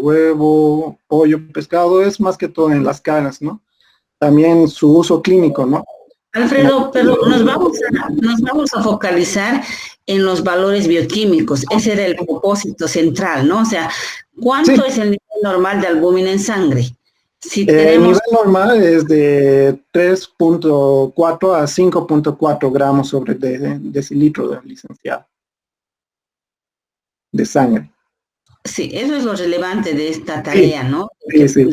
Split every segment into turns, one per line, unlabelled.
huevo, pollo, pescado, es más que todo en las caras, ¿no? También su uso clínico, ¿no?
Alfredo, pero nos vamos a focalizar en los valores bioquímicos. Ese era el propósito central, ¿no? O sea,
Sí,
¿cuánto es el nivel normal de albúmina en sangre? Si
el
tenemos,
nivel normal es de 3.4 a 5.4 gramos sobre decilitro de licenciado de sangre.
sí, eso es lo relevante de esta
Sí,
tarea, ¿no?
sí, sí.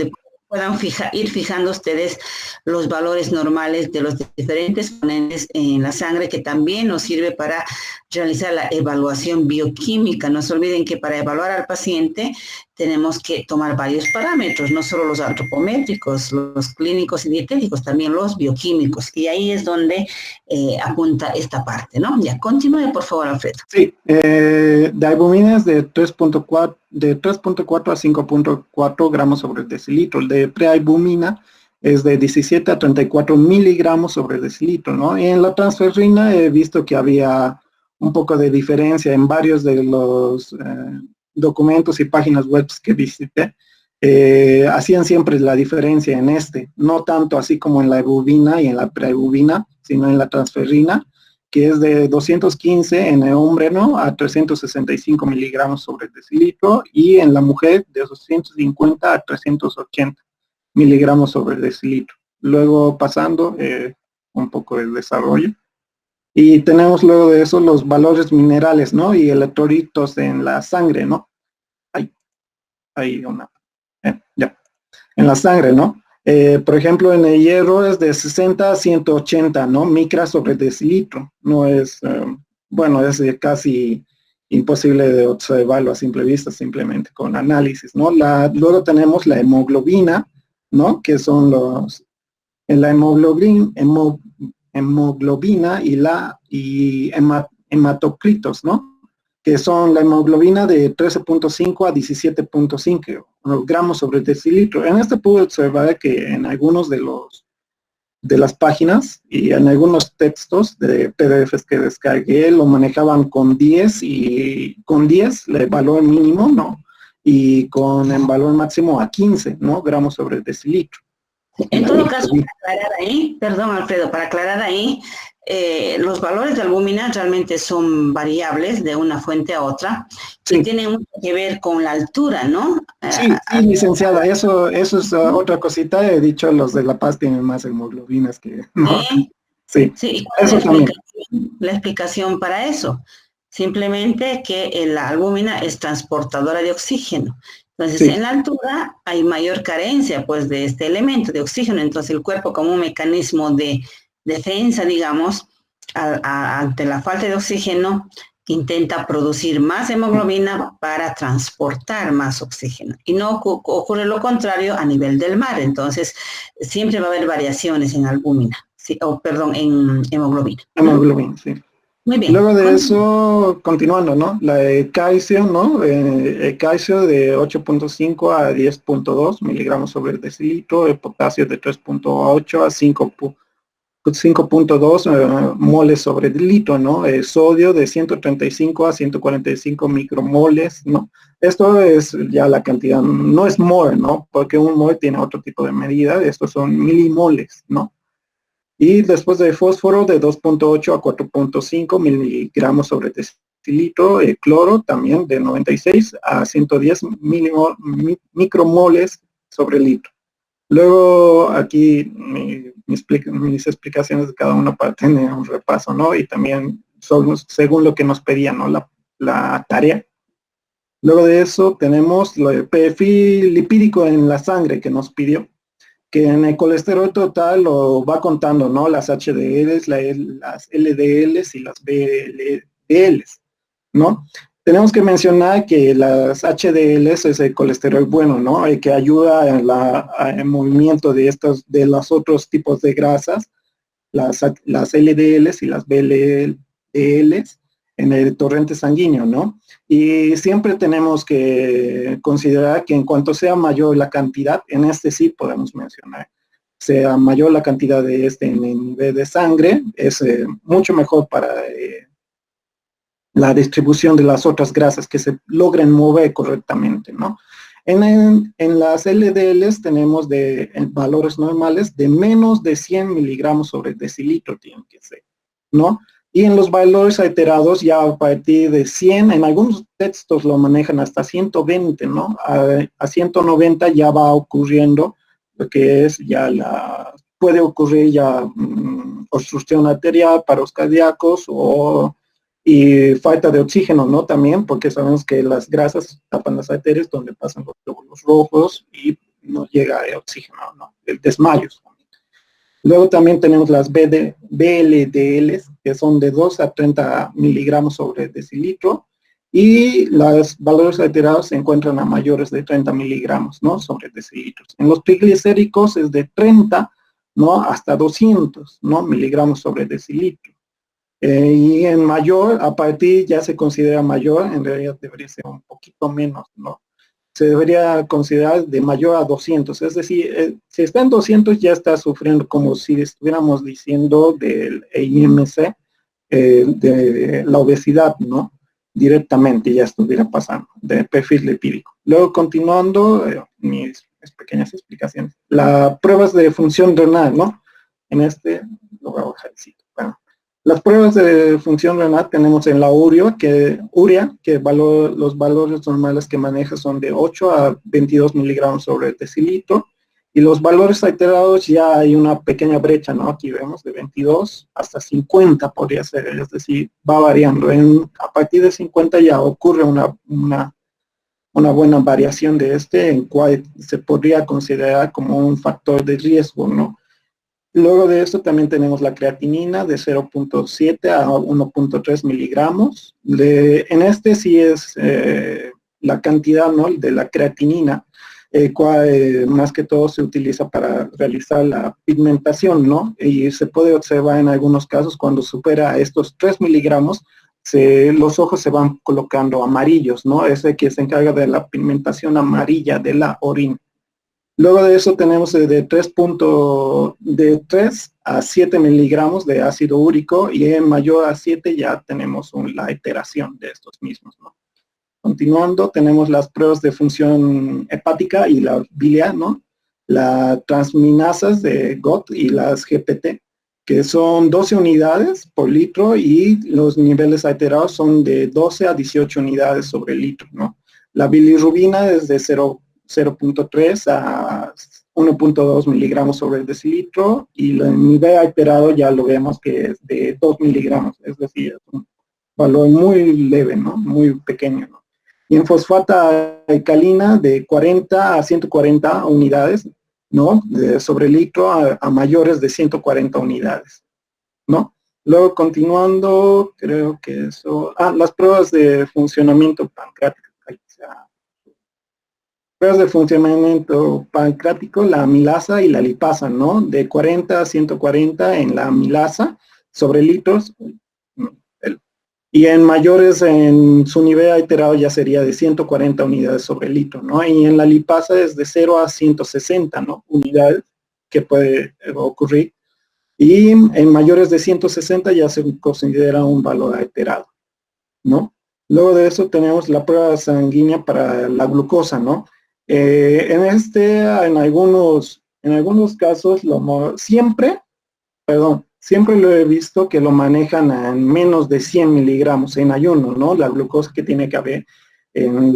Puedan ir fijando ustedes los valores normales de los diferentes componentes en la sangre, que también nos sirve para realizar la evaluación bioquímica. No se olviden que para evaluar al paciente tenemos que tomar varios parámetros, no solo los antropométricos, los clínicos y dietéticos, también los bioquímicos. Y ahí es donde apunta esta parte, ¿no? Ya, continúe, por favor, Alfredo.
Sí, de albumina es de 3.4 a 5.4 gramos sobre decilitro. El de prealbumina es de 17 a 34 miligramos sobre decilitro, ¿no? Y en la transferrina he visto que había un poco de diferencia en varios de los documentos y páginas web que visité. Hacían siempre la diferencia en este, no tanto así como en la ebubina y en la prealbumina, sino en la transferrina, que es de 215 en el hombre, ¿no? A 365 miligramos sobre decilitro, y en la mujer de 250 a 380 miligramos sobre decilitro. Luego pasando un poco del desarrollo. Y tenemos luego de eso los valores minerales, ¿no? Y electrolitos en la sangre, ¿no? Hay una. Ya. En la sangre, ¿no? Por ejemplo, en el hierro es de 60 a 180, ¿no? Micras sobre decilitro. No es, bueno, es casi imposible de observarlo a simple vista, simplemente con análisis, ¿no? Luego tenemos la hemoglobina, ¿no? Que son en la hemoglobina y hematocritos, ¿no? Que son la hemoglobina de 13.5 a 17.5 gramos sobre decilitro. En este pude observar que en algunos de las páginas y en algunos textos de PDFs que descargué lo manejaban con 10 y con 10 el valor mínimo, ¿no? Y con el valor máximo a 15, ¿no? Gramos sobre decilitro.
En todo caso, para aclarar ahí, perdón Alfredo, para aclarar ahí, los valores de albúmina realmente son variables de una fuente a otra y
sí.
tienen mucho que ver con la altura, ¿no?
Sí, sí, licenciada, eso es otra cosita. He dicho, los de La Paz tienen más hemoglobinas que no.
Sí,
Sí,
sí, ¿y cuál es
eso también.
la explicación para eso? Simplemente que la albúmina es transportadora de oxígeno. Entonces,
Sí,
en la altura hay mayor carencia, pues, de este elemento de oxígeno. Entonces, el cuerpo, como un mecanismo de defensa, digamos, ante la falta de oxígeno, intenta producir más hemoglobina para transportar más oxígeno. Y no ocurre lo contrario a nivel del mar. Entonces, siempre va a haber variaciones en albúmina, sí, perdón, en hemoglobina.
hemoglobina, sí.
Muy bien.
Luego de eso, continuando, ¿no? La de calcio, ¿no? El calcio de 8.5 a 10.2 miligramos sobre el decilitro, el potasio de 3.8 a 5.2 moles sobre el litro, ¿no? El sodio de 135 a 145 micromoles, ¿no? Esto es ya la cantidad, no es mol, ¿no? Porque un mol tiene otro tipo de medida, estos son milimoles, ¿no? Y después de fósforo de 2.8 a 4.5 miligramos sobre decilitro, el cloro también de 96 a 110 micromoles sobre litro. Luego aquí mis explicaciones de cada una para tener un repaso, ¿no? Y también según lo que nos pedían, ¿no? La tarea. Luego de eso tenemos el perfil lipídico en la sangre que nos pidió, que en el colesterol total lo va contando, ¿no? Las HDLs, las LDLs y las VLDLs, ¿no? Tenemos que mencionar que las HDLs es el colesterol bueno, ¿no? El que ayuda en el movimiento de los otros tipos de grasas, las LDLs y las VLDLs en el torrente sanguíneo, ¿no? Y siempre tenemos que considerar que en cuanto sea mayor la cantidad, en este sí podemos mencionar, sea mayor la cantidad de en el nivel de sangre, es mucho mejor para la distribución de las otras grasas que se logren mover correctamente, ¿no? En las LDLs tenemos en valores normales de menos de 100 miligramos sobre decilitro tienen que ser, ¿no? Y en los valores alterados ya a partir de 100, en algunos textos lo manejan hasta 120, ¿no? A 190 ya va ocurriendo lo que es ya puede ocurrir ya obstrucción arterial, paros cardíacos y falta de oxígeno, ¿no? También porque sabemos que las grasas tapan las arterias donde pasan los glóbulos rojos y no llega el oxígeno, ¿no? El desmayos. Luego también tenemos las BLDLs, que son de 2 a 30 miligramos sobre decilitro, y los valores alterados se encuentran a mayores de 30 miligramos, ¿no? Sobre decilitros. En los triglicéricos es de 30, ¿no? Hasta 200, ¿no? Miligramos sobre decilitro. Y en mayor, a partir ya se considera mayor, en realidad debería ser un poquito menos, ¿no? Se debería considerar de mayor a 200, es decir, si está en 200 ya está sufriendo como si estuviéramos diciendo del IMC, de la obesidad, ¿no? Directamente ya estuviera pasando, de perfil lipídico. Luego continuando, mis pequeñas explicaciones. Las pruebas de función renal, ¿no? En lo voy a bajar, sí. Bueno, las pruebas de función renal tenemos en la urea, que los valores normales que maneja son de 8 a 22 miligramos sobre decilitro, y los valores alterados ya hay una pequeña brecha, ¿no? Aquí vemos de 22 hasta 50 podría ser, es decir, va variando. A partir de 50 ya ocurre una buena variación de en cual se podría considerar como un factor de riesgo, ¿no? Luego de esto también tenemos la creatinina de 0.7 a 1.3 miligramos. En sí es la cantidad, ¿no? De la creatinina, cual más que todo se utiliza para realizar la pigmentación, ¿no? Y se puede observar en algunos casos cuando supera estos 3 miligramos, los ojos se van colocando amarillos, ¿no? Es el que se encarga de la pigmentación amarilla de la orina. Luego de eso tenemos de 3 a 7 miligramos de ácido úrico, y en mayor a 7 ya tenemos la iteración de estos mismos, ¿no? Continuando, tenemos las pruebas de función hepática y la biliar, ¿no? Las transminasas de GOT y las GPT, que son 12 unidades por litro, y los niveles alterados son de 12 a 18 unidades sobre litro, ¿no? La bilirrubina es de 0.3 a 1.2 miligramos sobre el decilitro, y el nivel alterado ya lo vemos que es de 2 miligramos, es decir, es un valor muy leve, ¿no? Muy pequeño, ¿no? Y en fosfata alcalina de 40 a 140 unidades, ¿no? Sobre litro a mayores de 140 unidades, ¿no? Luego continuando, creo que eso, las pruebas de funcionamiento pancreático. Pruebas de funcionamiento pancreático, la amilasa y la lipasa, ¿no? De 40 a 140 en la amilasa sobre litros, y en mayores en su nivel alterado ya sería de 140 unidades sobre litro, ¿no? Y en la lipasa es de 0 a 160, ¿no? Unidades que puede ocurrir, y en mayores de 160 ya se considera un valor alterado, ¿no? Luego de eso tenemos la prueba sanguínea para la glucosa, ¿no? En algunos casos, siempre lo he visto que lo manejan en menos de 100 miligramos en ayuno, ¿no? La glucosa que tiene que haber en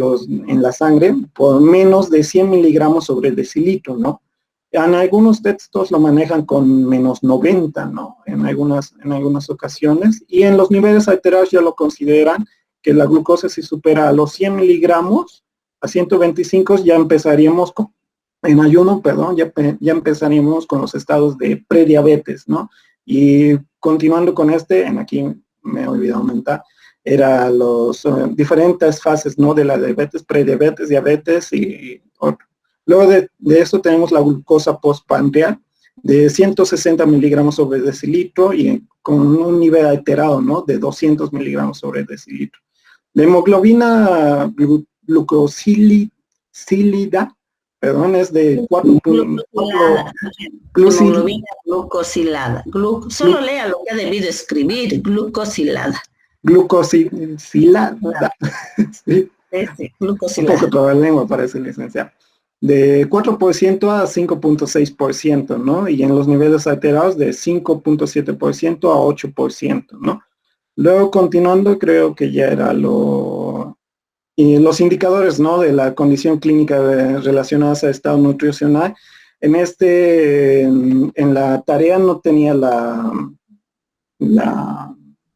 la sangre por menos de 100 miligramos sobre decilitro, ¿no? En algunos textos lo manejan con menos 90, ¿no? En algunas ocasiones, y en los niveles alterados ya lo consideran que la glucosa si supera a los 100 miligramos, a 125 ya empezaríamos ya empezaríamos con los estados de prediabetes, ¿no? Y continuando con aquí me he olvidado aumentar, era los diferentes fases, ¿no? De la diabetes, prediabetes, diabetes y otro. Luego de eso tenemos la glucosa postprandial de 160 miligramos sobre decilitro, y con un nivel alterado, ¿no? De 200 miligramos sobre decilitro. La hemoglobina glucosilada, perdón, es de 4.
Hemoglobina glucosilada. Solo lea lo que ha debido escribir, glucosilada.
Glucosilada. Sí.
Ese,
Un
glucosilada.
poco toda la lengua parece, licenciado. De 4% a 5.6%, ¿no? Y en los niveles alterados de 5.7% a 8%, ¿no? Luego, continuando, creo que ya era y los indicadores, ¿no? De la condición clínica relacionadas a estado nutricional. En la tarea no tenía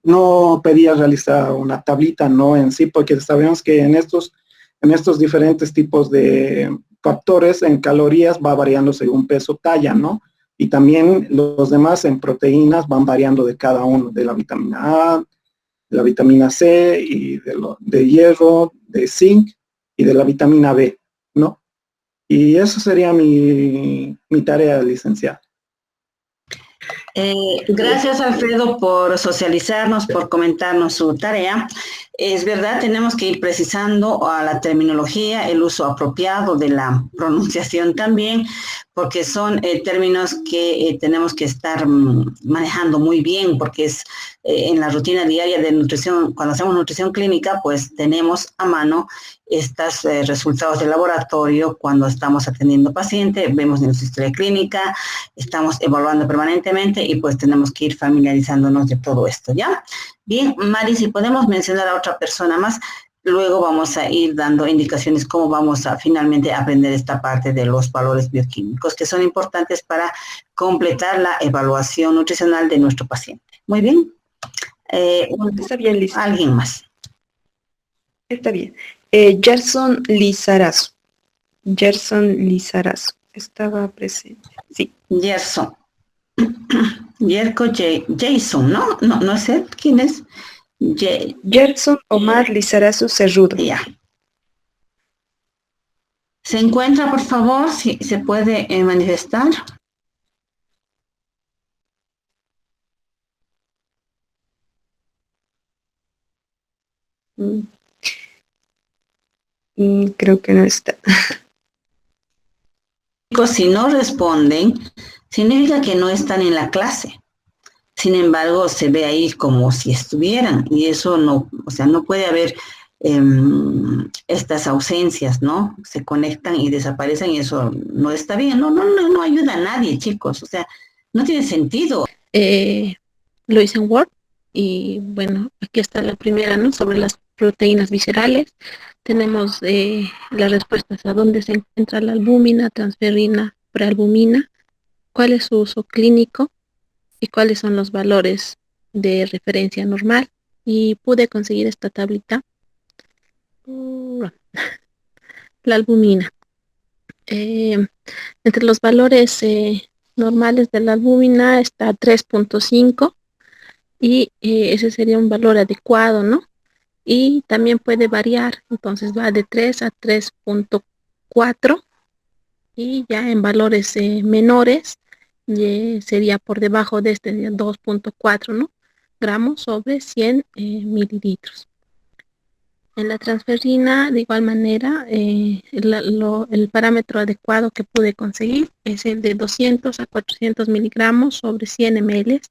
no pedía realizar una tablita, ¿no? En sí, porque sabemos que en estos diferentes tipos de factores en calorías va variando según peso, talla, ¿no? Y también los demás en proteínas van variando de cada uno, de la vitamina A, de la vitamina C y de hierro, de zinc y de la vitamina B, ¿no? Y eso sería mi tarea, licenciado.
Gracias, Alfredo, por socializarnos, por comentarnos su tarea. Es verdad, tenemos que ir precisando a la terminología, el uso apropiado de la pronunciación también, porque son términos que tenemos que estar manejando muy bien, porque es en la rutina diaria de nutrición, cuando hacemos nutrición clínica, pues tenemos a mano estos resultados de laboratorio cuando estamos atendiendo pacientes, vemos nuestra historia clínica, estamos evaluando permanentemente y pues tenemos que ir familiarizándonos de todo esto, ¿ya? Bien, Mari, si podemos mencionar a otra persona más, luego vamos a ir dando indicaciones cómo vamos a finalmente aprender esta parte de los valores bioquímicos que son importantes para completar la evaluación nutricional de nuestro paciente. Muy bien.
Está bien, listo.
Alguien más.
Está bien. Gerson Lizarazo. Gerson Lizarazo. Estaba presente. Sí.
Gerson. Jason, ¿no? No sé quién es.
Gerson Omar Lizarazo Cerrudo.
Ya. ¿Se encuentra, por favor? Si se puede manifestar.
Creo que no está.
Si no responden, significa que no están en la clase. Sin embargo, se ve ahí como si estuvieran y eso no, o sea, no puede haber estas ausencias, ¿no? Se conectan y desaparecen y eso no está bien. No ayuda a nadie, chicos. O sea, no tiene sentido.
Lo hice en Word y bueno, aquí está la primera, ¿no? Sobre las proteínas viscerales. Tenemos las respuestas a dónde se encuentra la albúmina, transferrina, prealbumina, cuál es su uso clínico y cuáles son los valores de referencia normal. Y pude conseguir esta tablita. La albúmina. Entre los valores normales de la albúmina está 3.5 y ese sería un valor adecuado, ¿no? Y también puede variar, entonces va de 3 a 3.4 y ya en valores menores sería por debajo de este 2.4, ¿no? Gramos sobre 100 mililitros. En la transferrina, de igual manera, el parámetro adecuado que pude conseguir es el de 200 a 400 miligramos sobre 100 ml.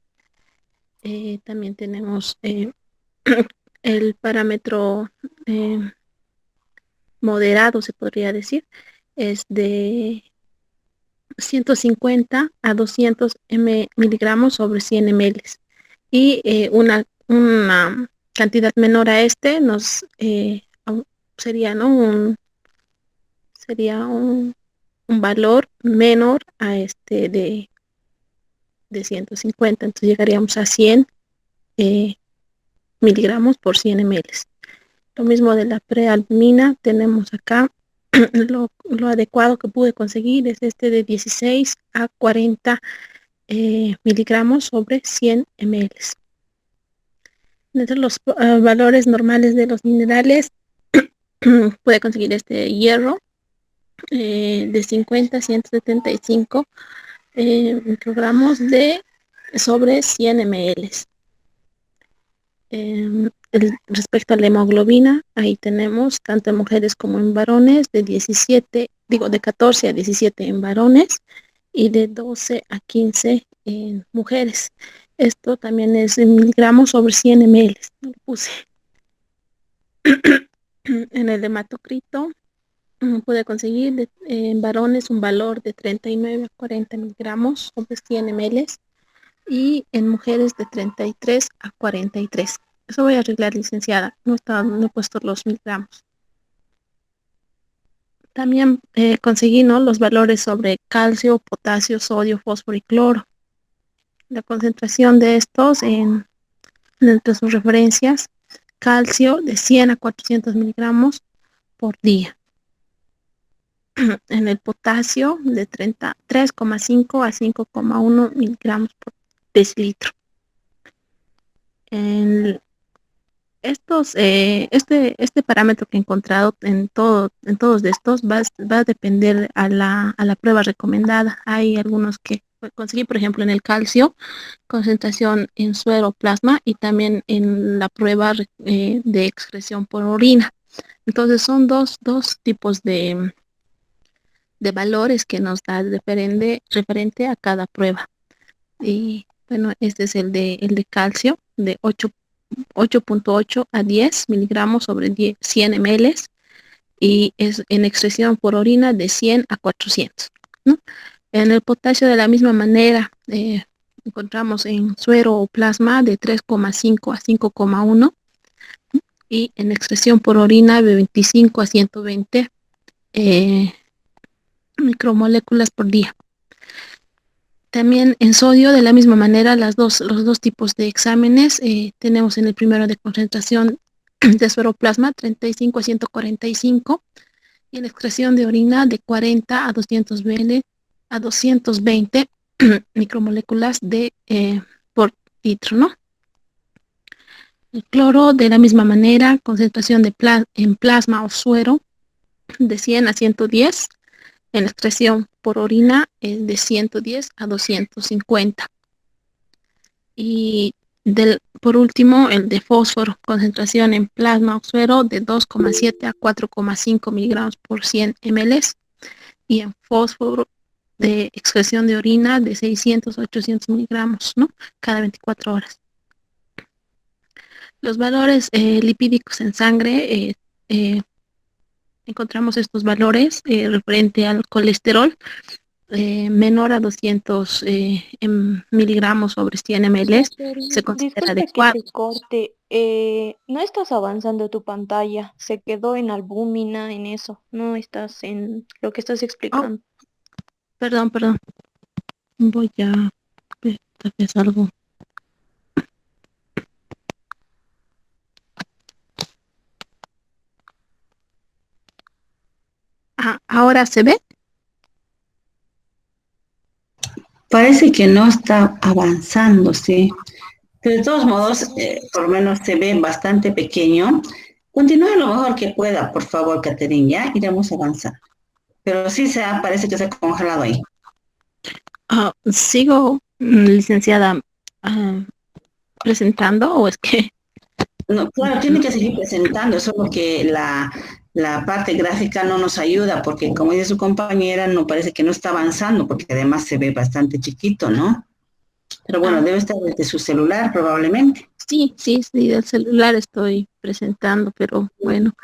También tenemos el parámetro moderado, se podría decir, es de 150 a 200 miligramos sobre 100 ml. Y una cantidad menor a este sería, ¿no? Sería un valor menor a este de 150. Entonces llegaríamos a 100 miligramos por 100 ml. Lo mismo de la prealbumina, tenemos acá lo adecuado que pude conseguir es este de 16 a 40 miligramos sobre 100 ml. Entre los valores normales de los minerales puede conseguir este hierro de 50 a 175 microgramos sobre 100 ml. Respecto a la hemoglobina, ahí tenemos tanto en mujeres como en varones, de 14 a 17 en varones y de 12 a 15 en mujeres. Esto también es en miligramos sobre 100 ml. No lo puse. En el hematocrito puede conseguir en varones un valor de 39 a 40 miligramos sobre 100 ml y en mujeres de 33 a 43. Eso voy a arreglar, licenciada. No he puesto los miligramos. También conseguí, ¿no?, los valores sobre calcio, potasio, sodio, fósforo y cloro. La concentración de estos entre sus referencias: calcio de 100 a 400 miligramos por día. En el potasio de 3,5 a 5,1 miligramos por decilitro. En este parámetro que he encontrado en todos de estos va a depender a la prueba recomendada. Hay algunos que conseguí, por ejemplo, en el calcio, concentración en suero plasma y también en la prueba de excreción por orina. Entonces son dos tipos de valores que nos da referente a cada prueba. Y bueno, este es el de calcio de 8.8 a 10 miligramos sobre 100 ml y es en excreción por orina de 100 a 400, ¿no? En el potasio de la misma manera encontramos en suero o plasma de 3,5 a 5,1 y en excreción por orina de 25 a 120 micromoléculas por día. También en sodio, de la misma manera, los dos tipos de exámenes. Tenemos en el primero de concentración de sueroplasma 35 a 145 y en excreción de orina de 40 a 220 micromoléculas por litro, ¿no? El cloro, de la misma manera, concentración en plasma o suero de 100 a 110. En la excreción por orina de 110 a 250. Y por último, el de fósforo, concentración en plasma o suero de 2,7 a 4,5 miligramos por 100 ml. Y en fósforo de excreción de orina de 600 a 800 miligramos, ¿no?, cada 24 horas. Los valores lipídicos en sangre, encontramos estos valores referente al colesterol menor a 200 miligramos sobre 100 ml se considera adecuado.
Que te corte. No estás avanzando tu pantalla. Se quedó en albúmina, en eso. No estás en lo que estás explicando.
Perdón. Voy a ver, tal vez algo. ¿Ahora se ve?
Parece que no está avanzando, sí. Pero de todos modos, por lo menos se ve bastante pequeño. Continúe lo mejor que pueda, por favor, Caterina, ya iremos avanzando. Pero sí parece que se ha congelado ahí.
Sigo, licenciada, presentando, o es que...
No, claro, tiene que seguir presentando, solo que la parte gráfica no nos ayuda, porque como dice su compañera, no parece que no está avanzando, porque además se ve bastante chiquito, ¿no? Pero bueno, debe estar desde su celular probablemente.
Sí, del celular estoy presentando, pero bueno.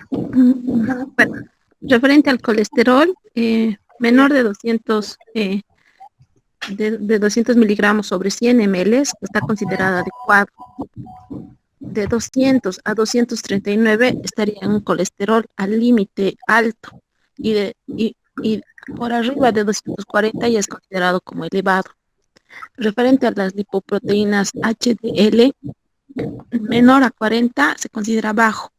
Bueno, referente al colesterol, menor de 200 de 200 miligramos sobre 100 ml está considerado adecuado. De 200 a 239 estaría en un colesterol al límite alto y por arriba de 240 ya es considerado como elevado. Referente a las lipoproteínas HDL, menor a 40 se considera bajo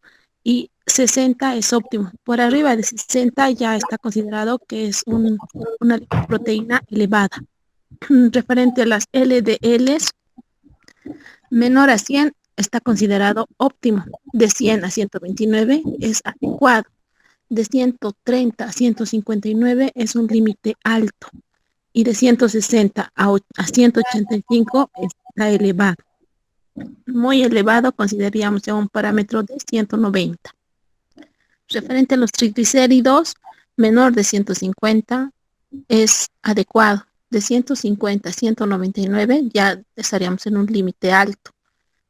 y 60 es óptimo. Por arriba de 60 ya está considerado que es una lipoproteína elevada. Referente a las LDLs, menor a 100 está considerado óptimo. De 100 a 129 es adecuado. De 130 a 159 es un límite alto. Y de 160 a 185 está elevado. Muy elevado consideraríamos ya un parámetro de 190. Referente a los triglicéridos, menor de 150 es adecuado. De 150 a 199 ya estaríamos en un límite alto.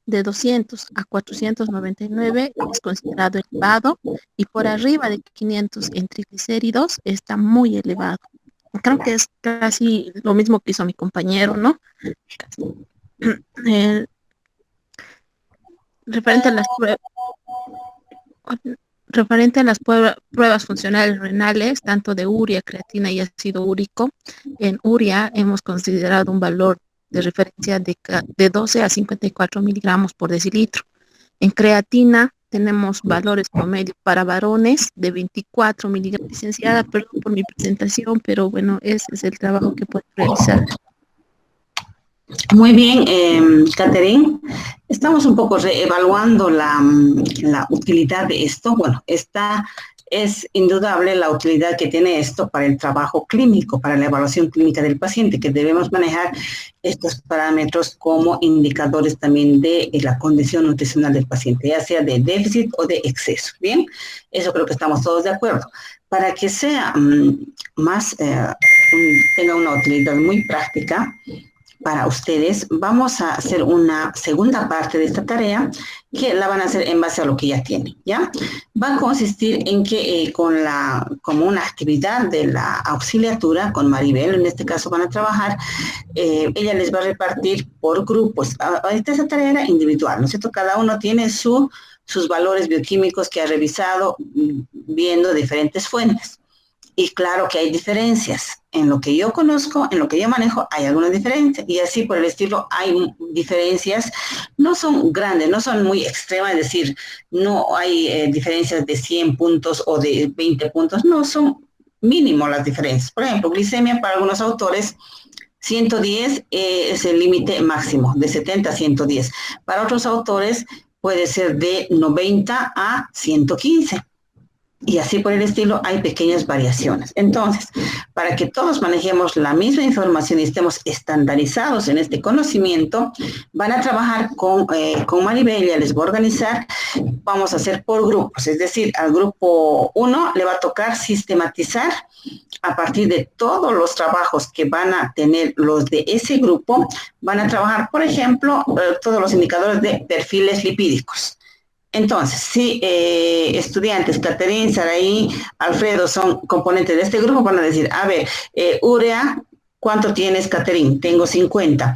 de 200 a 499 es considerado elevado y por arriba de 500 en triglicéridos está muy elevado. Creo que es casi lo mismo que hizo mi compañero, ¿no? Eh, referente a las pruebas. Referente a las pruebas funcionales renales, tanto de urea, creatina y ácido úrico, en urea hemos considerado un valor de referencia de 12 a 54 miligramos por decilitro. En creatina tenemos valores promedio para varones de 24 miligramos. Licenciada, perdón por mi presentación, pero bueno, ese es el trabajo que puedo realizar.
Muy bien, Catherine. Estamos un poco reevaluando la utilidad de esto. Bueno, esta es indudable la utilidad que tiene esto para el trabajo clínico, para la evaluación clínica del paciente, que debemos manejar estos parámetros como indicadores también de la condición nutricional del paciente, ya sea de déficit o de exceso. Bien, eso creo que estamos todos de acuerdo. Para que sea tenga una utilidad muy práctica para ustedes, vamos a hacer una segunda parte de esta tarea que la van a hacer en base a lo que ya tienen, ¿ya? Va a consistir en que como una actividad de la auxiliatura con Maribel, en este caso van a trabajar, ella les va a repartir por grupos. Esta tarea era individual, ¿no es cierto? Cada uno tiene sus valores bioquímicos que ha revisado viendo diferentes fuentes. Y claro que hay diferencias. En lo que yo conozco, en lo que yo manejo, hay algunas diferencias. Y así por el estilo hay diferencias. No son grandes, no son muy extremas. Es decir, no hay diferencias de 100 puntos o de 20 puntos. No, son mínimo las diferencias. Por ejemplo, glicemia para algunos autores, 110 es el límite máximo, de 70 a 110. Para otros autores puede ser de 90 a 115. Y así por el estilo hay pequeñas variaciones. Entonces, para que todos manejemos la misma información y estemos estandarizados en este conocimiento, van a trabajar con Maribel, ya les voy a organizar, vamos a hacer por grupos, es decir, al grupo 1 le va a tocar sistematizar a partir de todos los trabajos que van a tener los de ese grupo, van a trabajar, por ejemplo, todos los indicadores de perfiles lipídicos. Entonces, si estudiantes, Catherine, Saraí, Alfredo son componentes de este grupo, van a decir, a ver, urea, ¿cuánto tienes, Catherine? Tengo 50.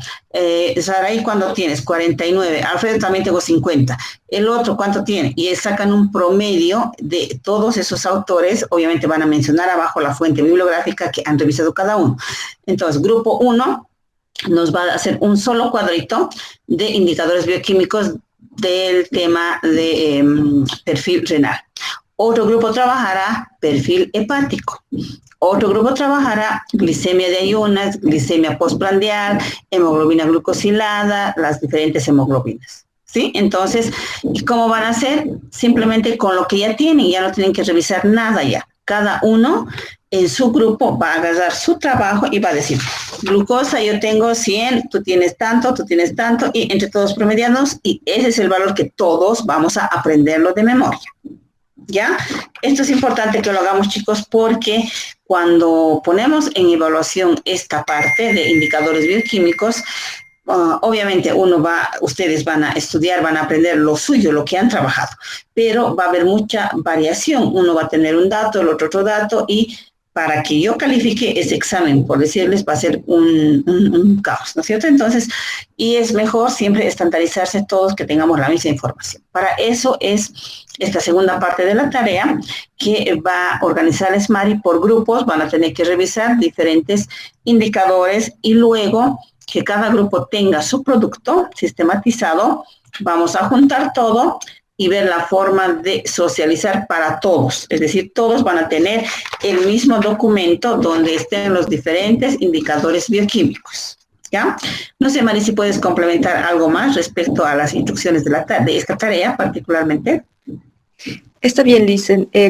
Saraí, ¿cuánto tienes? 49. Alfredo, también tengo 50. El otro, ¿cuánto tiene? Y sacan un promedio de todos esos autores. Obviamente van a mencionar abajo la fuente bibliográfica que han revisado cada uno. Entonces, grupo 1 nos va a hacer un solo cuadrito de indicadores bioquímicos del tema de perfil renal. Otro grupo trabajará perfil hepático. Otro grupo trabajará glicemia de ayunas, glicemia postprandial, hemoglobina glucosilada, las diferentes hemoglobinas. ¿Sí? Entonces, ¿cómo van a hacer? Simplemente con lo que ya tienen, ya no tienen que revisar nada ya. Cada uno en su grupo va a agarrar su trabajo y va a decir, glucosa yo tengo 100, tú tienes tanto, y entre todos promediamos, y ese es el valor que todos vamos a aprenderlo de memoria. ¿Ya? Esto es importante que lo hagamos, chicos, porque cuando ponemos en evaluación esta parte de indicadores bioquímicos, obviamente ustedes van a estudiar, van a aprender lo suyo, lo que han trabajado, pero va a haber mucha variación. Uno va a tener un dato, el otro dato, y para que yo califique ese examen, por decirles, va a ser un caos, ¿no es cierto? Entonces, y es mejor siempre estandarizarse todos, que tengamos la misma información. Para eso es esta segunda parte de la tarea, que va a organizar SMARI por grupos, van a tener que revisar diferentes indicadores y luego que cada grupo tenga su producto sistematizado, vamos a juntar todo y ver la forma de socializar para todos. Es decir, todos van a tener el mismo documento donde estén los diferentes indicadores bioquímicos. ¿Ya? No sé, Mari, si puedes complementar algo más respecto a las instrucciones de esta tarea particularmente.
Está bien,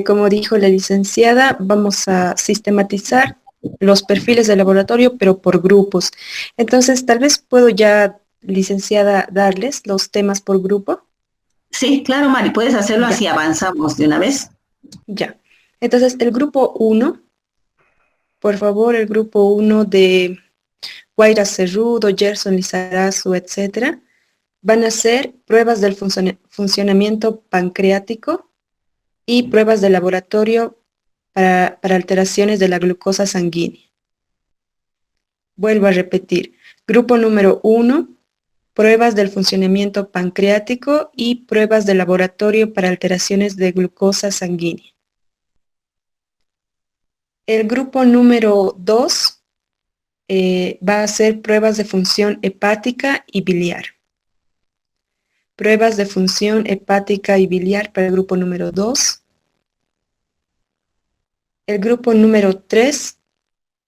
como dijo la licenciada, vamos a sistematizar los perfiles de laboratorio, pero por grupos. Entonces, tal vez puedo ya, licenciada, darles los temas por grupo.
Sí, claro, Mari, puedes hacerlo, así avanzamos de una vez.
Ya. Entonces, el grupo 1, por favor, el grupo 1 de Guaira Cerrudo, Gerson Lizarazu, etcétera. van a ser pruebas del funcionamiento pancreático y pruebas de laboratorio para alteraciones de la glucosa sanguínea. Vuelvo a repetir. Grupo número 1, pruebas del funcionamiento pancreático y pruebas de laboratorio para alteraciones de glucosa sanguínea. El grupo número 2 va a ser pruebas de función hepática y biliar. Pruebas de función hepática y biliar para el grupo número 2. El grupo número 3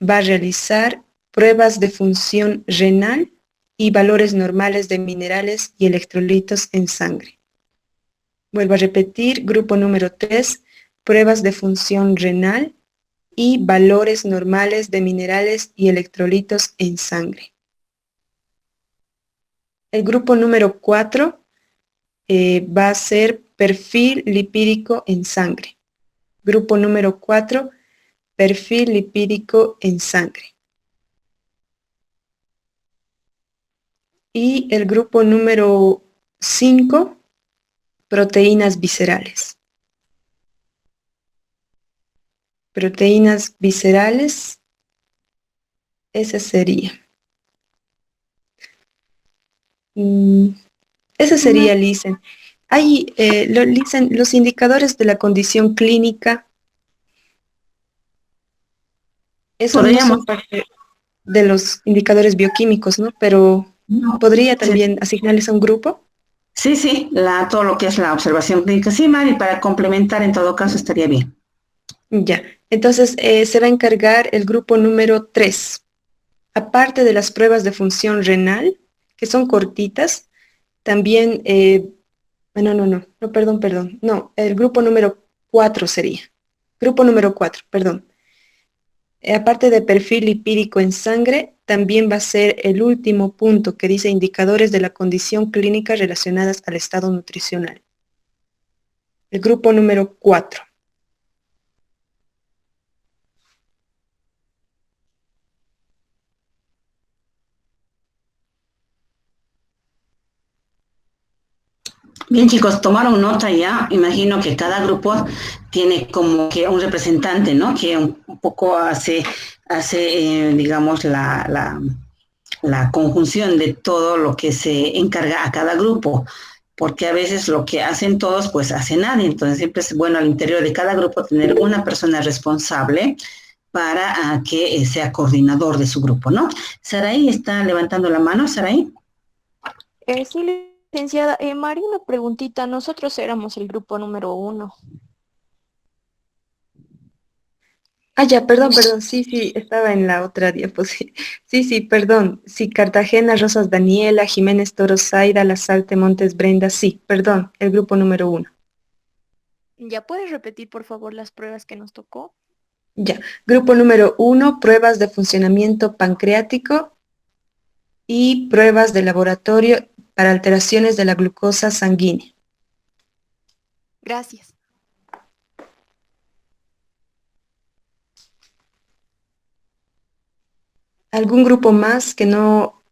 va a realizar pruebas de función renal y valores normales de minerales y electrolitos en sangre. Vuelvo a repetir, grupo número 3, pruebas de función renal y valores normales de minerales y electrolitos en sangre. El grupo número 4 va a ser perfil lipídico en sangre. Grupo número 4, perfil lipídico en sangre. Y el grupo número 5, proteínas viscerales. Proteínas viscerales, ese sería. Ese sería, Lisen. Hay, Lisen, los indicadores de la condición clínica, esos no son parte de los indicadores bioquímicos, ¿no? Pero ¿podría también asignarles a un grupo?
Sí, todo lo que es la observación clínica. Sí, Mari, para complementar en todo caso estaría bien.
Ya, entonces se va a encargar el grupo número 3. Aparte de las pruebas de función renal, que son cortitas, también, perdón. No, el grupo número 4 sería. Grupo número 4, perdón. Aparte de perfil lipídico en sangre, también va a ser el último punto que dice indicadores de la condición clínica relacionadas al estado nutricional. El grupo número 4.
Bien, chicos, tomaron nota ya. Imagino que cada grupo tiene como que un representante, ¿no? Que un poco hace digamos, la conjunción de todo lo que se encarga a cada grupo, porque a veces lo que hacen todos, pues hace nadie. Entonces siempre es bueno al interior de cada grupo tener una persona responsable para que sea coordinador de su grupo, ¿no? Saraí está levantando la mano, Saraí.
Sí, licenciada. María, una preguntita. Nosotros éramos el grupo número 1.
Ah, ya, perdón, sí, estaba en la otra diapositiva. Sí, perdón. Sí, Cartagena, Rosas Daniela, Jiménez Toro Zaida, Lasalte Montes Brenda, sí, perdón, el grupo número 1.
¿Ya puedes repetir, por favor, las pruebas que nos tocó?
Ya, grupo número 1, pruebas de funcionamiento pancreático y pruebas de laboratorio para alteraciones de la glucosa sanguínea.
Gracias.
¿Algún grupo más que no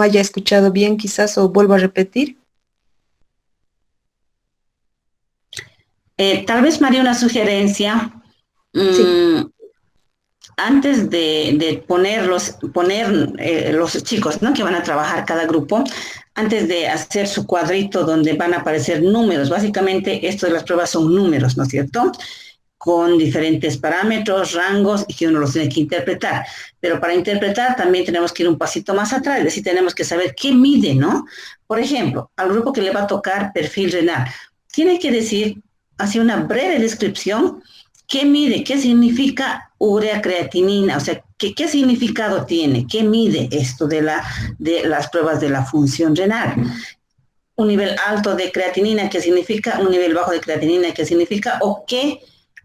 haya escuchado bien quizás o vuelvo a repetir?
Tal vez, María, una sugerencia.
Sí.
Antes de poner los chicos, ¿no? Que van a trabajar cada grupo, antes de hacer su cuadrito donde van a aparecer números, básicamente esto de las pruebas son números, ¿no es cierto? Con diferentes parámetros, rangos, y que uno los tiene que interpretar. Pero para interpretar también tenemos que ir un pasito más atrás, es decir, tenemos que saber qué mide, ¿no? Por ejemplo, al grupo que le va a tocar perfil renal, tiene que decir, así una breve descripción, ¿qué mide? ¿Qué significa urea creatinina? O sea, ¿qué significado tiene? ¿Qué mide esto de las pruebas de la función renal? Un nivel alto de creatinina, ¿qué significa? Un nivel bajo de creatinina, ¿qué significa? ¿O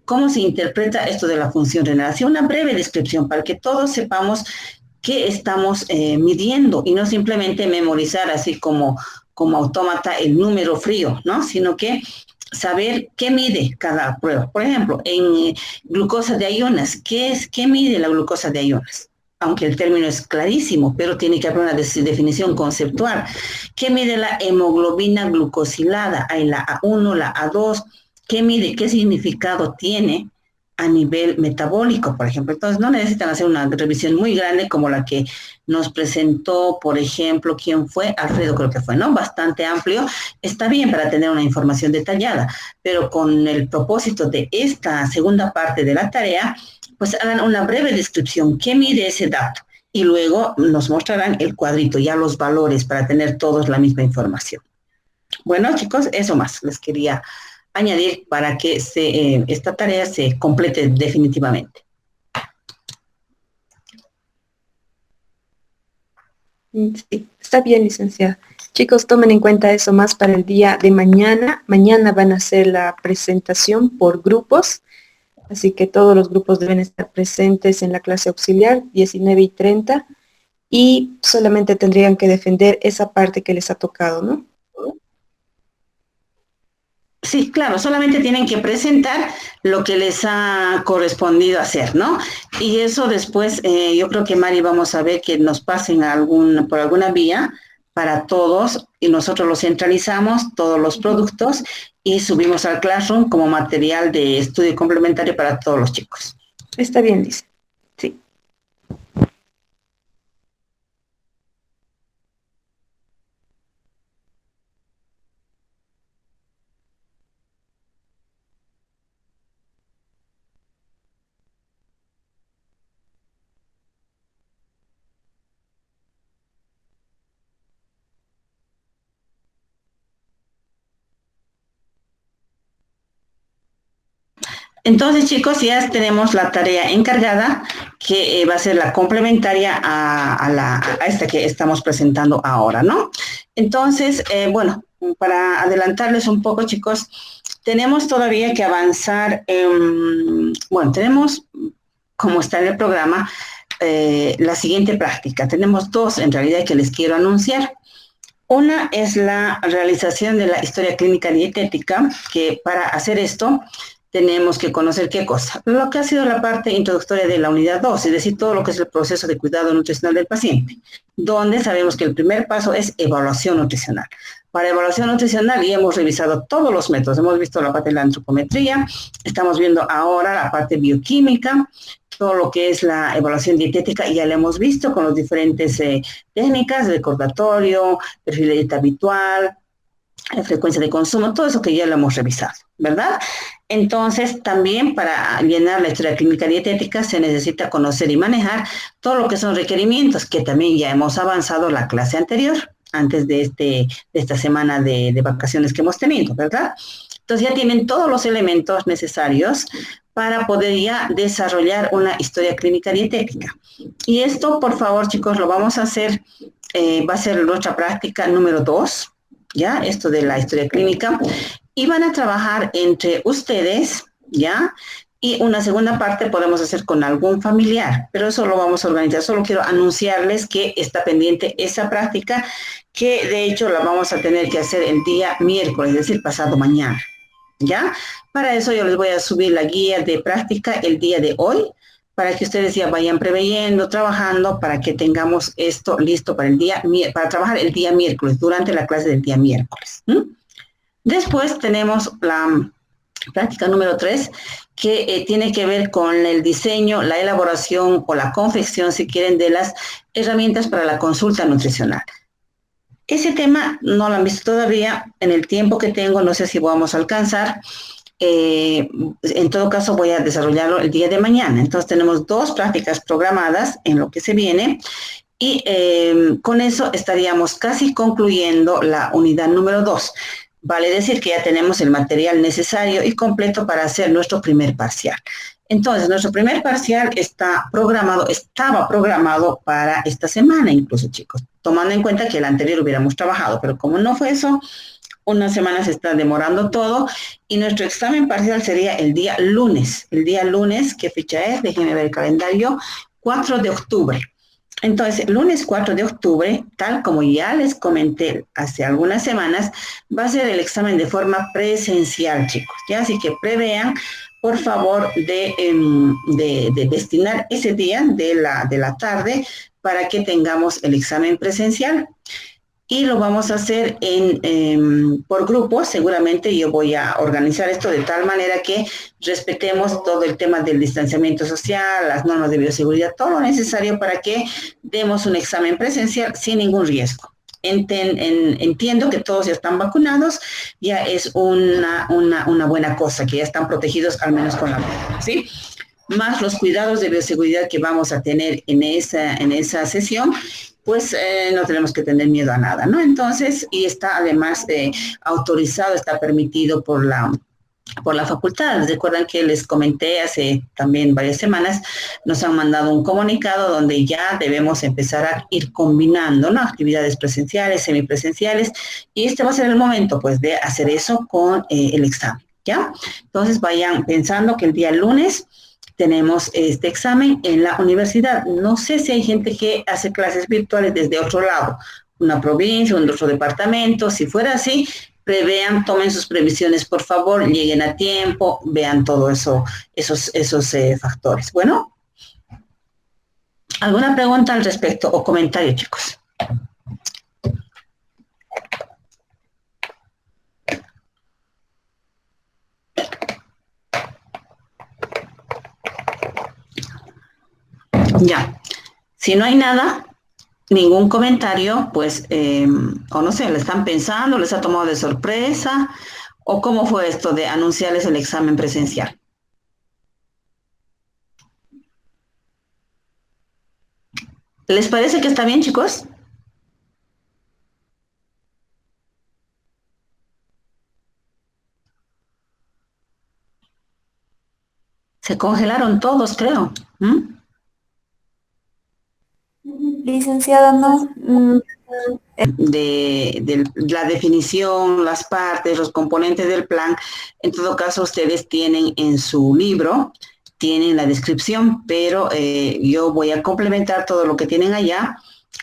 cómo se interpreta esto de la función renal? Así una breve descripción para que todos sepamos qué estamos midiendo y no simplemente memorizar así como autómata el número frío, ¿no? Sino que saber qué mide cada prueba. Por ejemplo, en glucosa de ionas, ¿qué mide la glucosa de ionas? aunque el término es clarísimo, pero tiene que haber una definición conceptual. ¿Qué mide la hemoglobina glucosilada? Hay la A1, la A2. ¿Qué mide? ¿Qué significado tiene a nivel metabólico, por ejemplo? Entonces, no necesitan hacer una revisión muy grande como la que nos presentó, por ejemplo, ¿quién fue? Alfredo creo que fue, ¿no? Bastante amplio. Está bien para tener una información detallada, pero con el propósito de esta segunda parte de la tarea, pues hagan una breve descripción. ¿Qué mide ese dato? Y luego nos mostrarán el cuadrito, ya los valores para tener todos la misma información. Bueno, chicos, eso más les quería añadir para que esta tarea se complete definitivamente.
Sí, está bien, licenciada. Chicos, tomen en cuenta eso más para el día de mañana. Mañana van a hacer la presentación por grupos, así que todos los grupos deben estar presentes en la clase auxiliar, 19:30, y solamente tendrían que defender esa parte que les ha tocado, ¿no?
Sí, claro, solamente tienen que presentar lo que les ha correspondido hacer, ¿no? Y eso después, yo creo que Mari vamos a ver que nos pasen por alguna vía para todos y nosotros lo centralizamos, todos los productos, y subimos al Classroom como material de estudio complementario para todos los chicos.
Está bien, dice. Sí.
Entonces, chicos, ya tenemos la tarea encargada, que va a ser la complementaria a esta que estamos presentando ahora, ¿no? Entonces, bueno, para adelantarles un poco, chicos, tenemos todavía que avanzar, bueno, tenemos, como está en el programa, la siguiente práctica. Tenemos dos, en realidad, que les quiero anunciar. Una es la realización de la historia clínica dietética, que para hacer esto tenemos que conocer qué cosa. Lo que ha sido la parte introductoria de la unidad 2, es decir, todo lo que es el proceso de cuidado nutricional del paciente, donde sabemos que el primer paso es evaluación nutricional. Para evaluación nutricional ya hemos revisado todos los métodos, hemos visto la parte de la antropometría, estamos viendo ahora la parte bioquímica, todo lo que es la evaluación dietética, ya la hemos visto con las diferentes técnicas, recordatorio, perfil de dieta habitual, la frecuencia de consumo, todo eso que ya lo hemos revisado, ¿verdad? Entonces, también para llenar la historia clínica dietética se necesita conocer y manejar todo lo que son requerimientos, que también ya hemos avanzado la clase anterior, antes de esta semana de vacaciones que hemos tenido, ¿verdad? Entonces ya tienen todos los elementos necesarios para poder ya desarrollar una historia clínica dietética. Y esto, por favor, chicos, lo vamos a hacer, va a ser nuestra práctica número 2, ¿ya? Esto de la historia clínica. Y van a trabajar entre ustedes, ¿ya? Y una segunda parte podemos hacer con algún familiar, pero eso lo vamos a organizar. Solo quiero anunciarles que está pendiente esa práctica, que de hecho la vamos a tener que hacer el día miércoles, es decir, pasado mañana, ¿ya? Para eso yo les voy a subir la guía de práctica el día de hoy, para que ustedes ya vayan preveyendo, trabajando, para que tengamos esto listo para para trabajar el día miércoles, durante la clase del día miércoles. Después tenemos la práctica número 3, que tiene que ver con el diseño, la elaboración o la confección, si quieren, de las herramientas para la consulta nutricional. Ese tema no lo han visto todavía. En el tiempo que tengo, no sé si vamos a alcanzar. En todo caso, voy a desarrollarlo el día de mañana. Entonces, tenemos 2 prácticas programadas en lo que se viene. Y con eso estaríamos casi concluyendo la unidad número 2. Vale decir que ya tenemos el material necesario y completo para hacer nuestro primer parcial. Entonces, nuestro primer parcial estaba programado para esta semana incluso, chicos, tomando en cuenta que el anterior hubiéramos trabajado, pero como no fue eso, una semana se está demorando todo y nuestro examen parcial sería el día lunes. El día lunes, ¿qué fecha es? Déjenme ver el calendario, 4 de octubre. Entonces, el lunes 4 de octubre, tal como ya les comenté hace algunas semanas, va a ser el examen de forma presencial, chicos. ¿Ya? Así que prevean por favor de destinar ese día de la tarde para que tengamos el examen presencial. Y lo vamos a hacer por grupos. Seguramente yo voy a organizar esto de tal manera que respetemos todo el tema del distanciamiento social, las normas de bioseguridad, todo lo necesario para que demos un examen presencial sin ningún riesgo. Entiendo que todos ya están vacunados, ya es una buena cosa, que ya están protegidos al menos con la vacuna, ¿sí? Más los cuidados de bioseguridad que vamos a tener en esa sesión, pues no tenemos que tener miedo a nada, ¿no? Entonces, y está además autorizado, está permitido por la facultad. Recuerdan que les comenté hace también varias semanas, nos han mandado un comunicado donde ya debemos empezar a ir combinando, ¿no? Actividades presenciales, semipresenciales, y este va a ser el momento, pues, de hacer eso con el examen, ¿ya? Entonces, vayan pensando que el día lunes tenemos este examen en la universidad. No sé si hay gente que hace clases virtuales desde otro lado, una provincia, un otro departamento. Si fuera así, prevean, tomen sus previsiones, por favor, lleguen a tiempo, vean todo eso, esos factores. Bueno, ¿alguna pregunta al respecto o comentario, chicos? Ya, si no hay nada, ningún comentario, pues, o no sé, ¿le están pensando, les ha tomado de sorpresa? ¿O cómo fue esto de anunciarles el examen presencial? ¿Les parece que está bien, chicos? Se congelaron todos, creo.
Licenciada, no.
De la definición, las partes, los componentes del plan. En todo caso, ustedes tienen en su libro, tienen la descripción, pero yo voy a complementar todo lo que tienen allá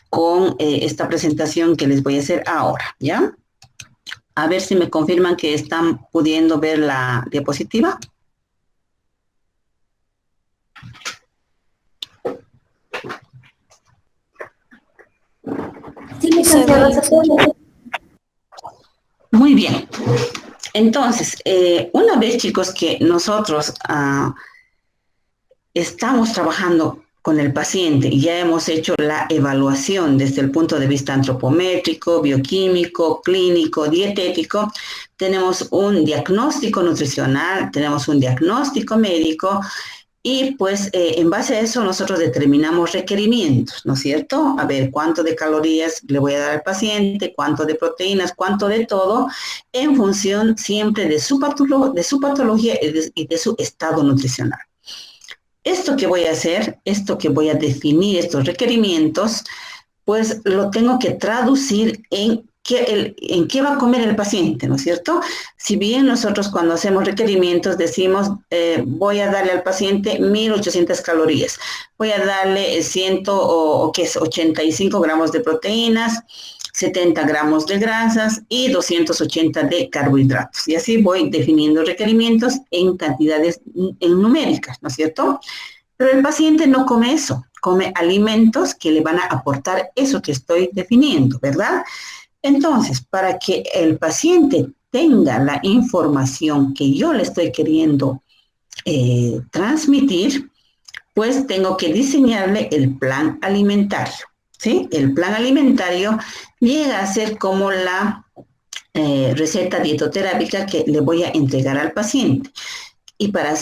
con esta presentación que les voy a hacer ahora, ¿ya? A ver si me confirman que están pudiendo ver la diapositiva.
Sí, licenciada.
Muy bien. Entonces, una vez, chicos, que nosotros estamos trabajando con el paciente y ya hemos hecho la evaluación desde el punto de vista antropométrico, bioquímico, clínico, dietético, tenemos un diagnóstico nutricional, tenemos un diagnóstico médico, y pues en base a eso nosotros determinamos requerimientos, ¿no es cierto? A ver, cuánto de calorías le voy a dar al paciente, cuánto de proteínas, cuánto de todo, en función siempre de su patología y de su estado nutricional. Esto que voy a hacer, esto que voy a definir, estos requerimientos, pues lo tengo que traducir en qué va a comer el paciente, ¿no es cierto? Si bien nosotros cuando hacemos requerimientos decimos, voy a darle al paciente 1.800 calorías, voy a darle 85 gramos de proteínas, 70 gramos de grasas y 280 de carbohidratos. Y así voy definiendo requerimientos en cantidades numéricas, ¿no es cierto? Pero el paciente no come eso, come alimentos que le van a aportar eso que estoy definiendo, ¿verdad? Entonces, para que el paciente tenga la información que yo le estoy queriendo transmitir, pues tengo que diseñarle el plan alimentario, ¿sí? El plan alimentario llega a ser como la receta dietoterápica que le voy a entregar al paciente. Y para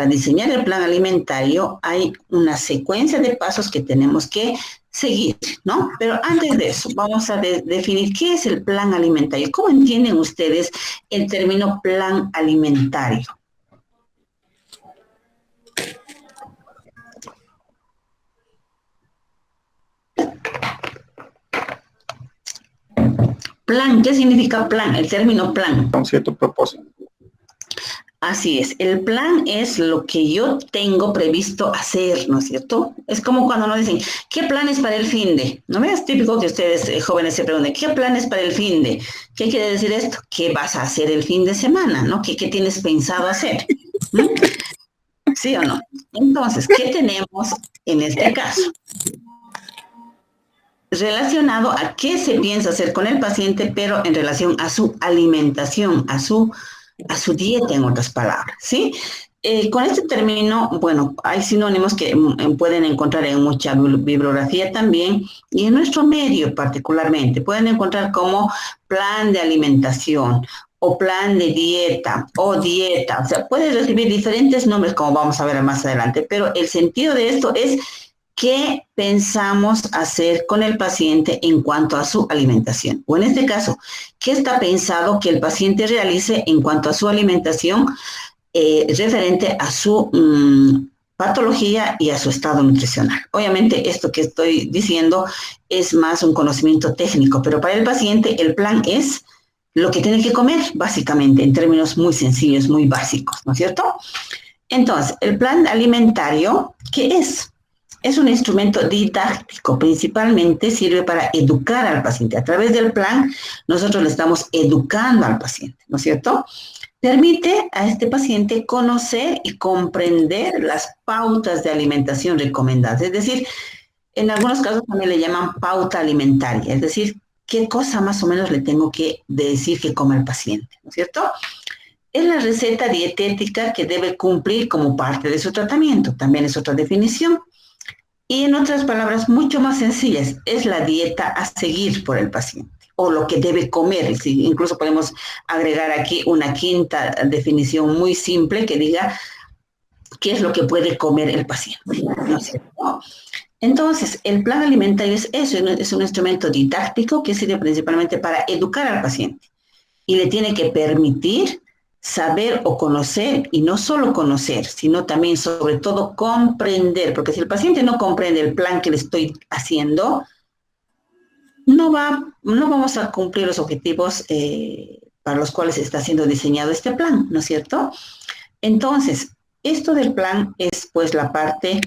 diseñar el plan alimentario hay una secuencia de pasos que tenemos que seguir, ¿no? Pero antes de eso, vamos a definir qué es el plan alimentario. ¿Cómo entienden ustedes el término plan alimentario? Plan, ¿qué significa plan? El término plan.
Con cierto propósito.
Así es, el plan es lo que yo tengo previsto hacer, ¿no es cierto? Es como cuando nos dicen, ¿qué planes para el fin de? ¿No es típico que ustedes jóvenes se pregunten, ¿qué planes para el fin de? ¿Qué quiere decir esto? ¿Qué vas a hacer el fin de semana? ¿No? ¿Qué tienes pensado hacer? ¿Mm? ¿Sí o no? Entonces, ¿qué tenemos en este caso? Relacionado a qué se piensa hacer con el paciente, pero en relación a su alimentación, a su dieta, en otras palabras, ¿sí? Con este término, bueno, hay sinónimos que pueden encontrar en mucha bibliografía también, y en nuestro medio particularmente, pueden encontrar como plan de alimentación, o plan de dieta, o dieta, o sea, puede recibir diferentes nombres, como vamos a ver más adelante, pero el sentido de esto es qué pensamos hacer con el paciente en cuanto a su alimentación. O en este caso, ¿qué está pensado que el paciente realice en cuanto a su alimentación referente a su patología y a su estado nutricional? Obviamente, esto que estoy diciendo es más un conocimiento técnico, pero para el paciente el plan es lo que tiene que comer, básicamente, en términos muy sencillos, muy básicos, ¿no es cierto? Entonces, el plan alimentario, ¿qué es? Es un instrumento didáctico, principalmente sirve para educar al paciente. A través del plan, nosotros le estamos educando al paciente, ¿no es cierto? Permite a este paciente conocer y comprender las pautas de alimentación recomendadas. Es decir, en algunos casos también le llaman pauta alimentaria, es decir, qué cosa más o menos le tengo que decir que coma el paciente, ¿no es cierto? Es la receta dietética que debe cumplir como parte de su tratamiento, también es otra definición. Y en otras palabras mucho más sencillas, es la dieta a seguir por el paciente o lo que debe comer. Incluso podemos agregar aquí una quinta definición muy simple que diga qué es lo que puede comer el paciente, ¿no es cierto? Entonces, el plan alimentario es eso, es un instrumento didáctico que sirve principalmente para educar al paciente y le tiene que permitir saber o conocer, y no solo conocer, sino también sobre todo comprender, porque si el paciente no comprende el plan que le estoy haciendo, no vamos a cumplir los objetivos para los cuales está siendo diseñado este plan, ¿no es cierto? Entonces, esto del plan es pues la parte,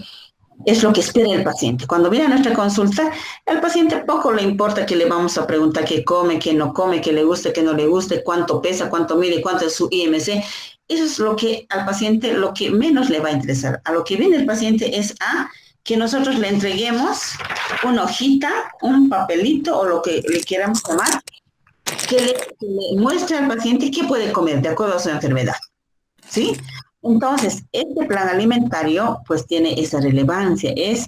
es lo que espera el paciente. Cuando viene a nuestra consulta, al paciente poco le importa que le vamos a preguntar qué come, qué no come, qué le guste, qué no le guste, cuánto pesa, cuánto mide, cuánto es su IMC. Eso es lo que al paciente, lo que menos le va a interesar. A lo que viene el paciente es a que nosotros le entreguemos una hojita, un papelito o lo que le queramos llamar, que le muestre al paciente qué puede comer de acuerdo a su enfermedad, ¿sí? Entonces, este plan alimentario pues tiene esa relevancia, es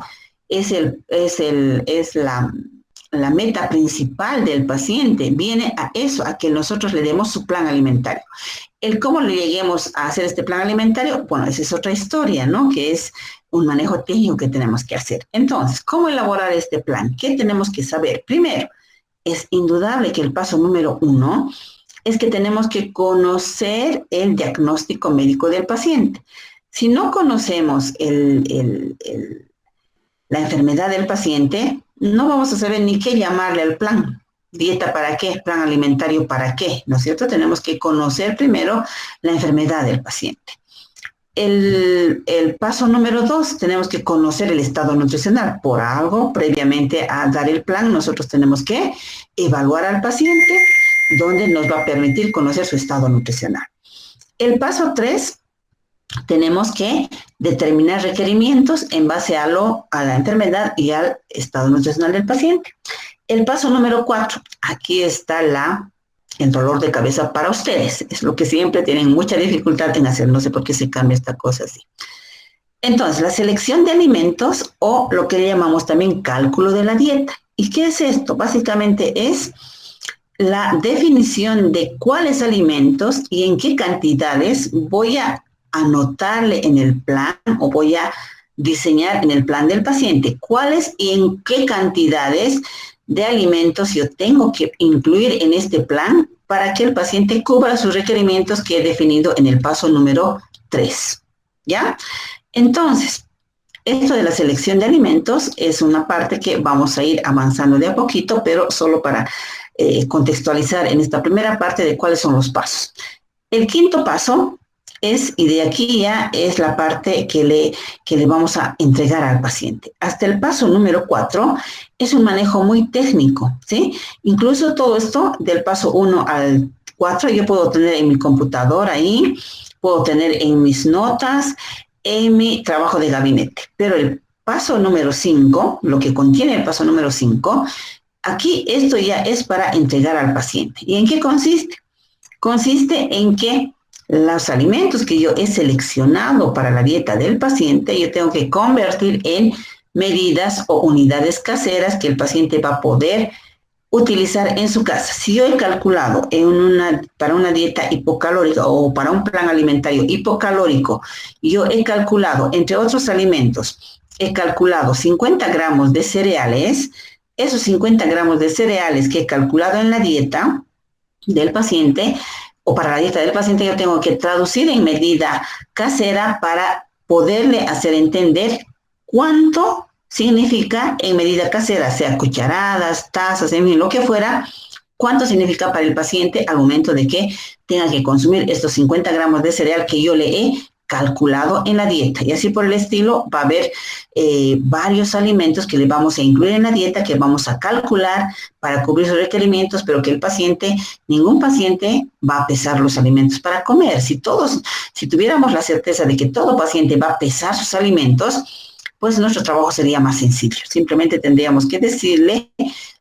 la meta principal del paciente, viene a eso, a que nosotros le demos su plan alimentario. El cómo le lleguemos a hacer este plan alimentario, bueno, esa es otra historia, ¿no? Que es un manejo técnico que tenemos que hacer. Entonces, ¿cómo elaborar este plan? ¿Qué tenemos que saber? Primero, es indudable que el paso número 1 es que tenemos que conocer el diagnóstico médico del paciente. Si no conocemos la enfermedad del paciente, no vamos a saber ni qué llamarle al plan. Dieta para qué, plan alimentario para qué, ¿no es cierto? Tenemos que conocer primero la enfermedad del paciente. El paso número 2, tenemos que conocer el estado nutricional. Por algo, previamente a dar el plan, nosotros tenemos que evaluar al paciente, donde nos va a permitir conocer su estado nutricional. El paso 3, tenemos que determinar requerimientos en base a la enfermedad y al estado nutricional del paciente. El paso número 4, aquí está el dolor de cabeza para ustedes. Es lo que siempre tienen mucha dificultad en hacer, no sé por qué se cambia esta cosa así. Entonces, la selección de alimentos o lo que le llamamos también cálculo de la dieta. ¿Y qué es esto? Básicamente es la definición de cuáles alimentos y en qué cantidades voy a anotarle en el plan o voy a diseñar en el plan del paciente. Cuáles y en qué cantidades de alimentos yo tengo que incluir en este plan para que el paciente cubra sus requerimientos que he definido en el paso número 3. ¿Ya? Entonces, esto de la selección de alimentos es una parte que vamos a ir avanzando de a poquito, pero solo para contextualizar en esta primera parte de cuáles son los pasos. El quinto paso es, y de aquí ya es la parte que le vamos a entregar al paciente. Hasta el paso número 4 es un manejo muy técnico, ¿sí? Incluso todo esto del paso 1 al 4 yo puedo tener en mi computadora ahí, puedo tener en mis notas, en mi trabajo de gabinete. Pero el paso número 5, lo que contiene el paso número 5, aquí esto ya es para entregar al paciente. ¿Y en qué consiste? Consiste en que los alimentos que yo he seleccionado para la dieta del paciente, yo tengo que convertir en medidas o unidades caseras que el paciente va a poder utilizar en su casa. Si yo he calculado para una dieta hipocalórica o para un plan alimentario hipocalórico, yo he calculado, entre otros alimentos, he calculado 50 gramos de cereales. Esos 50 gramos de cereales que he calculado en la dieta del paciente o para la dieta del paciente, yo tengo que traducir en medida casera para poderle hacer entender cuánto significa en medida casera, sea cucharadas, tazas, en fin, lo que fuera, cuánto significa para el paciente al momento de que tenga que consumir estos 50 gramos de cereal que yo le he calculado en la dieta. Y así por el estilo va a haber varios alimentos que le vamos a incluir en la dieta, que vamos a calcular para cubrir sus requerimientos, pero que ningún paciente va a pesar los alimentos para comer. Si tuviéramos la certeza de que todo paciente va a pesar sus alimentos, pues nuestro trabajo sería más sencillo. Simplemente tendríamos que decirle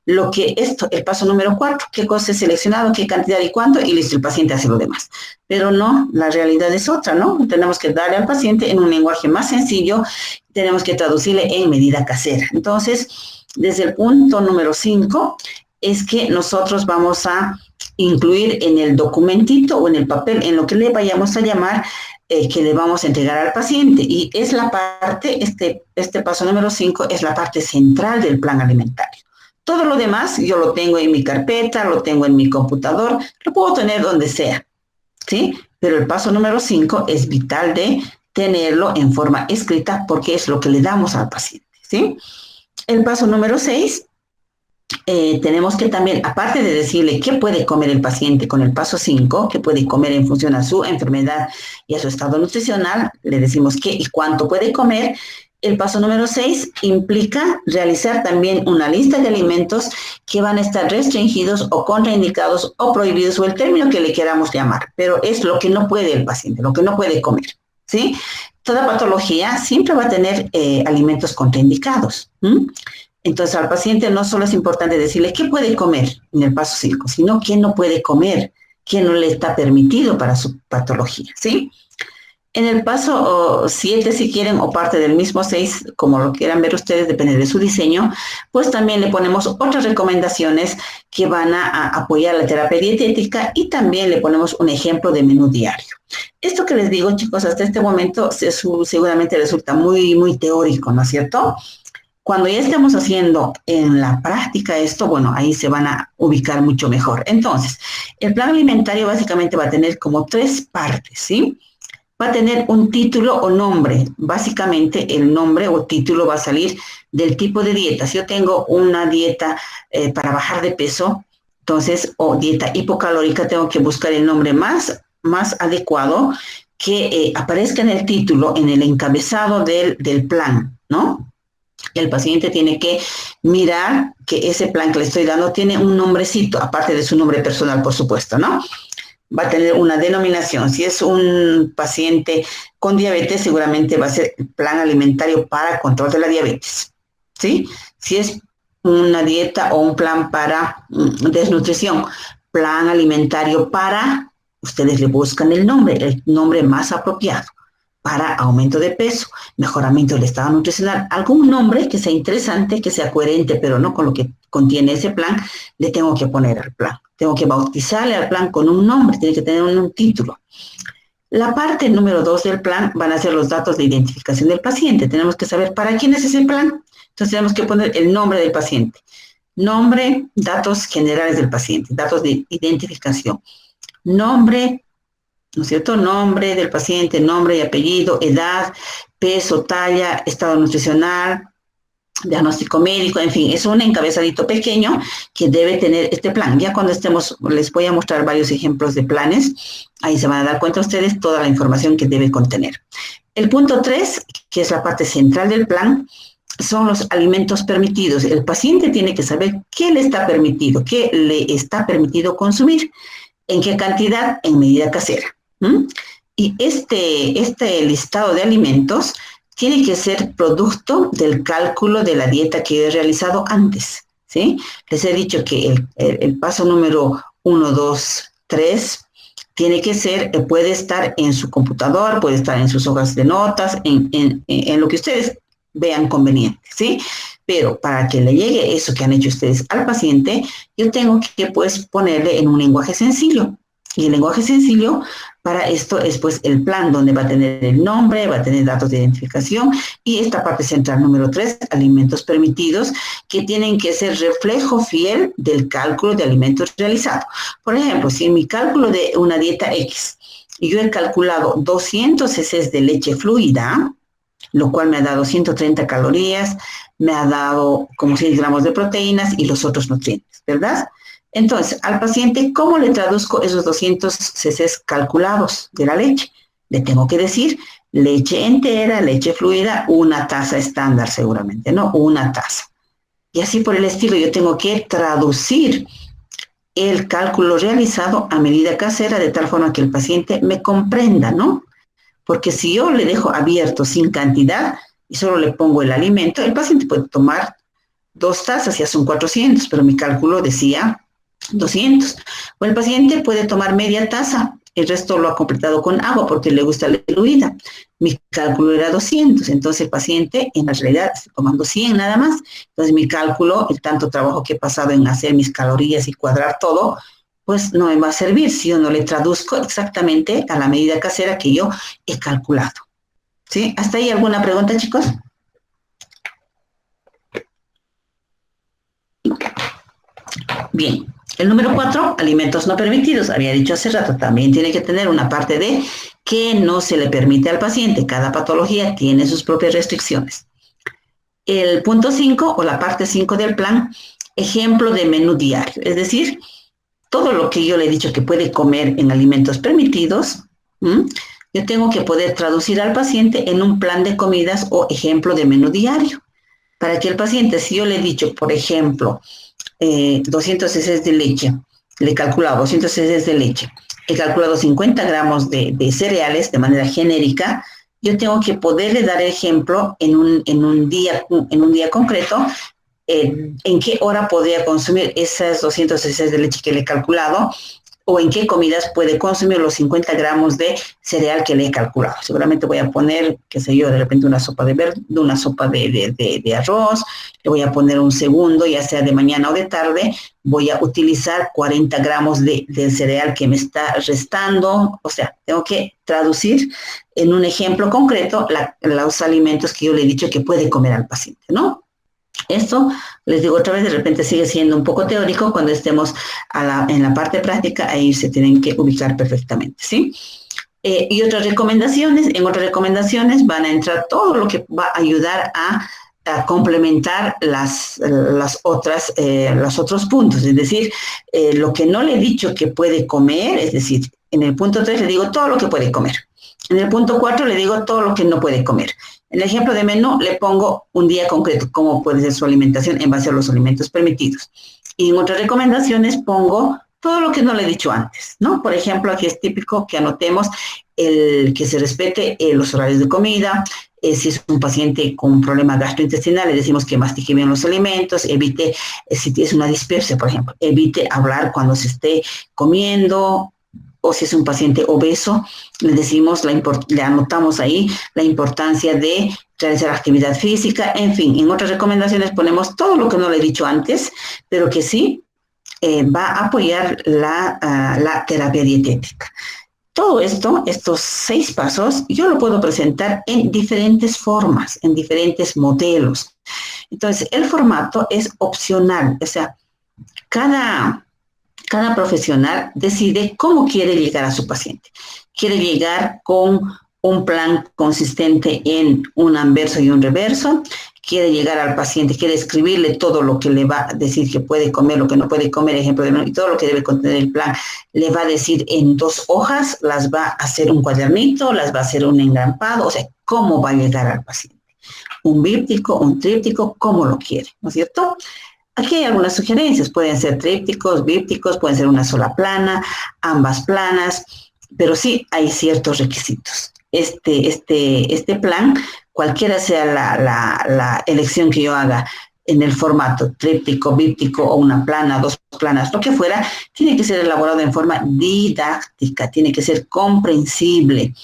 el paso número 4, qué cosa he seleccionado, qué cantidad y cuánto, y listo, el paciente hace lo demás. Pero no, la realidad es otra, ¿no? Tenemos que darle al paciente en un lenguaje más sencillo, tenemos que traducirle en medida casera. Entonces, desde el punto número 5, es que nosotros vamos a incluir en el documentito o en el papel, en lo que le vayamos a llamar, que le vamos a entregar al paciente. Y es la parte, este paso número 5 es la parte central del plan alimentario. Todo lo demás yo lo tengo en mi carpeta, lo tengo en mi computador, lo puedo tener donde sea, ¿sí? Pero el paso número 5 es vital de tenerlo en forma escrita porque es lo que le damos al paciente, ¿sí? El paso número 6, tenemos que también, aparte de decirle qué puede comer el paciente con el paso 5, qué puede comer en función a su enfermedad y a su estado nutricional, le decimos qué y cuánto puede comer. El paso número 6 implica realizar también una lista de alimentos que van a estar restringidos o contraindicados o prohibidos o el término que le queramos llamar, pero es lo que no puede el paciente, lo que no puede comer, ¿sí? Toda patología siempre va a tener alimentos contraindicados. Entonces al paciente no solo es importante decirle qué puede comer en el paso 5, sino qué no puede comer, qué no le está permitido para su patología, ¿sí? En el paso 7, si quieren, o parte del mismo 6, como lo quieran ver ustedes, depende de su diseño, pues también le ponemos otras recomendaciones que van a apoyar la terapia dietética y también le ponemos un ejemplo de menú diario. Esto que les digo, chicos, hasta este momento seguramente resulta muy, muy teórico, ¿no es cierto? Cuando ya estemos haciendo en la práctica esto, bueno, ahí se van a ubicar mucho mejor. Entonces, el plan alimentario básicamente va a tener como 3 partes, ¿sí? Va a tener un título o nombre. Básicamente el nombre o título va a salir del tipo de dieta. Si yo tengo una dieta para bajar de peso, entonces, o dieta hipocalórica, tengo que buscar el nombre más adecuado que aparezca en el título, en el encabezado del plan, ¿no? El paciente tiene que mirar que ese plan que le estoy dando tiene un nombrecito, aparte de su nombre personal, por supuesto, ¿no? Va a tener una denominación. Si es un paciente con diabetes, seguramente va a ser el plan alimentario para control de la diabetes, ¿sí? Si es una dieta o un plan para desnutrición, plan alimentario para, ustedes le buscan el nombre más apropiado. Para aumento de peso, mejoramiento del estado nutricional, algún nombre que sea interesante, que sea coherente, pero no con lo que contiene ese plan, le tengo que poner al plan. Tengo que bautizarle al plan con un nombre, tiene que tener un título. La parte número 2 del plan van a ser los datos de identificación del paciente. Tenemos que saber para quién es ese plan. Entonces tenemos que poner el nombre del paciente. Nombre, datos generales del paciente, datos de identificación. Nombre, ¿no es cierto? Nombre del paciente, nombre y apellido, edad, peso, talla, estado nutricional, diagnóstico médico, en fin, es un encabezadito pequeño que debe tener este plan. Ya cuando estemos, les voy a mostrar varios ejemplos de planes, ahí se van a dar cuenta ustedes toda la información que debe contener. El punto 3, que es la parte central del plan, son los alimentos permitidos. El paciente tiene que saber qué le está permitido, qué le está permitido consumir, en qué cantidad, en medida casera. Y este listado de alimentos tiene que ser producto del cálculo de la dieta que yo he realizado antes, ¿sí? Les he dicho que el paso número 1, 2, 3 tiene que ser, puede estar en su computador, puede estar en sus hojas de notas, en lo que ustedes vean conveniente, ¿sí? Pero para que le llegue eso que han hecho ustedes al paciente, yo tengo que pues ponerle en un lenguaje sencillo. Y el lenguaje sencillo para esto es pues el plan donde va a tener el nombre, va a tener datos de identificación y esta parte central número 3, alimentos permitidos, que tienen que ser reflejo fiel del cálculo de alimentos realizado. Por ejemplo, si en mi cálculo de una dieta X, yo he calculado 200 cc de leche fluida, lo cual me ha dado 130 calorías, me ha dado como 6 gramos de proteínas y los otros nutrientes, ¿verdad? Entonces, al paciente, ¿cómo le traduzco esos 200 cc calculados de la leche? Le tengo que decir leche entera, leche fluida, una taza estándar seguramente, ¿no? Una taza. Y así por el estilo, yo tengo que traducir el cálculo realizado a medida casera de tal forma que el paciente me comprenda, ¿no? Porque si yo le dejo abierto sin cantidad y solo le pongo el alimento, el paciente puede tomar 2 tazas, ya son 400, pero mi cálculo decía 200. O el paciente puede tomar media taza, el resto lo ha completado con agua porque le gusta la diluida. Mi cálculo era 200, entonces el paciente en la realidad está tomando 100 nada más. Entonces mi cálculo, el tanto trabajo que he pasado en hacer mis calorías y cuadrar todo, pues no me va a servir si yo no le traduzco exactamente a la medida casera que yo he calculado. ¿Sí? ¿Hasta ahí alguna pregunta, chicos? Bien. El número 4, alimentos no permitidos. Había dicho hace rato, también tiene que tener una parte de que no se le permite al paciente. Cada patología tiene sus propias restricciones. El punto 5 o la parte 5 del plan, ejemplo de menú diario. Es decir, todo lo que yo le he dicho que puede comer en alimentos permitidos, yo tengo que poder traducir al paciente en un plan de comidas o ejemplo de menú diario. Para que el paciente, si yo le he dicho, por ejemplo, 200 cc de leche, le he calculado 200 cc de leche, he calculado 50 gramos de cereales de manera genérica, yo tengo que poderle dar ejemplo en un día concreto, en qué hora podría consumir esas 200 cc de leche que le he calculado, o en qué comidas puede consumir los 50 gramos de cereal que le he calculado. Seguramente voy a poner, qué sé yo, de repente una sopa de arroz, le voy a poner un segundo, ya sea de mañana o de tarde, voy a utilizar 40 gramos del cereal que me está restando, o sea, tengo que traducir en un ejemplo concreto los alimentos que yo le he dicho que puede comer al paciente, ¿no? Esto, les digo otra vez, de repente sigue siendo un poco teórico, cuando estemos en la parte práctica, ahí se tienen que ubicar perfectamente, ¿sí? Y en otras recomendaciones van a entrar todo lo que va a ayudar a complementar los otros puntos, es decir, lo que no le he dicho que puede comer, es decir, en el punto 3 le digo todo lo que puede comer. En el punto 4 le digo todo lo que no puede comer. En el ejemplo de menú le pongo un día concreto, cómo puede ser su alimentación en base a los alimentos permitidos. Y en otras recomendaciones pongo todo lo que no le he dicho antes, ¿no? Por ejemplo, aquí es típico que anotemos que se respete los horarios de comida. Si es un paciente con un problema gastrointestinal, le decimos que mastique bien los alimentos, evite, si es una dispepsia, por ejemplo, evite hablar cuando se esté comiendo. O si es un paciente obeso, le anotamos ahí la importancia de realizar actividad física. En fin, en otras recomendaciones ponemos todo lo que no le he dicho antes, pero que sí va a apoyar la terapia dietética. Todo esto, estos 6 pasos, yo lo puedo presentar en diferentes formas, en diferentes modelos. Entonces, el formato es opcional, o sea, cada profesional decide cómo quiere llegar a su paciente. Quiere llegar con un plan consistente en un anverso y un reverso, quiere llegar al paciente, quiere escribirle todo lo que le va a decir que puede comer, lo que no puede comer, ejemplo, y todo lo que debe contener el plan, le va a decir en 2 hojas, las va a hacer un cuadernito, las va a hacer un engrampado, o sea, cómo va a llegar al paciente. Un bíptico, un tríptico, cómo lo quiere, ¿no es cierto? Aquí hay algunas sugerencias, pueden ser trípticos, bípticos, pueden ser una sola plana, ambas planas, pero sí hay ciertos requisitos. Este plan, cualquiera sea la elección que yo haga en el formato tríptico, bíptico o una plana, 2 planas, lo que fuera, tiene que ser elaborado en forma didáctica, tiene que ser comprensible.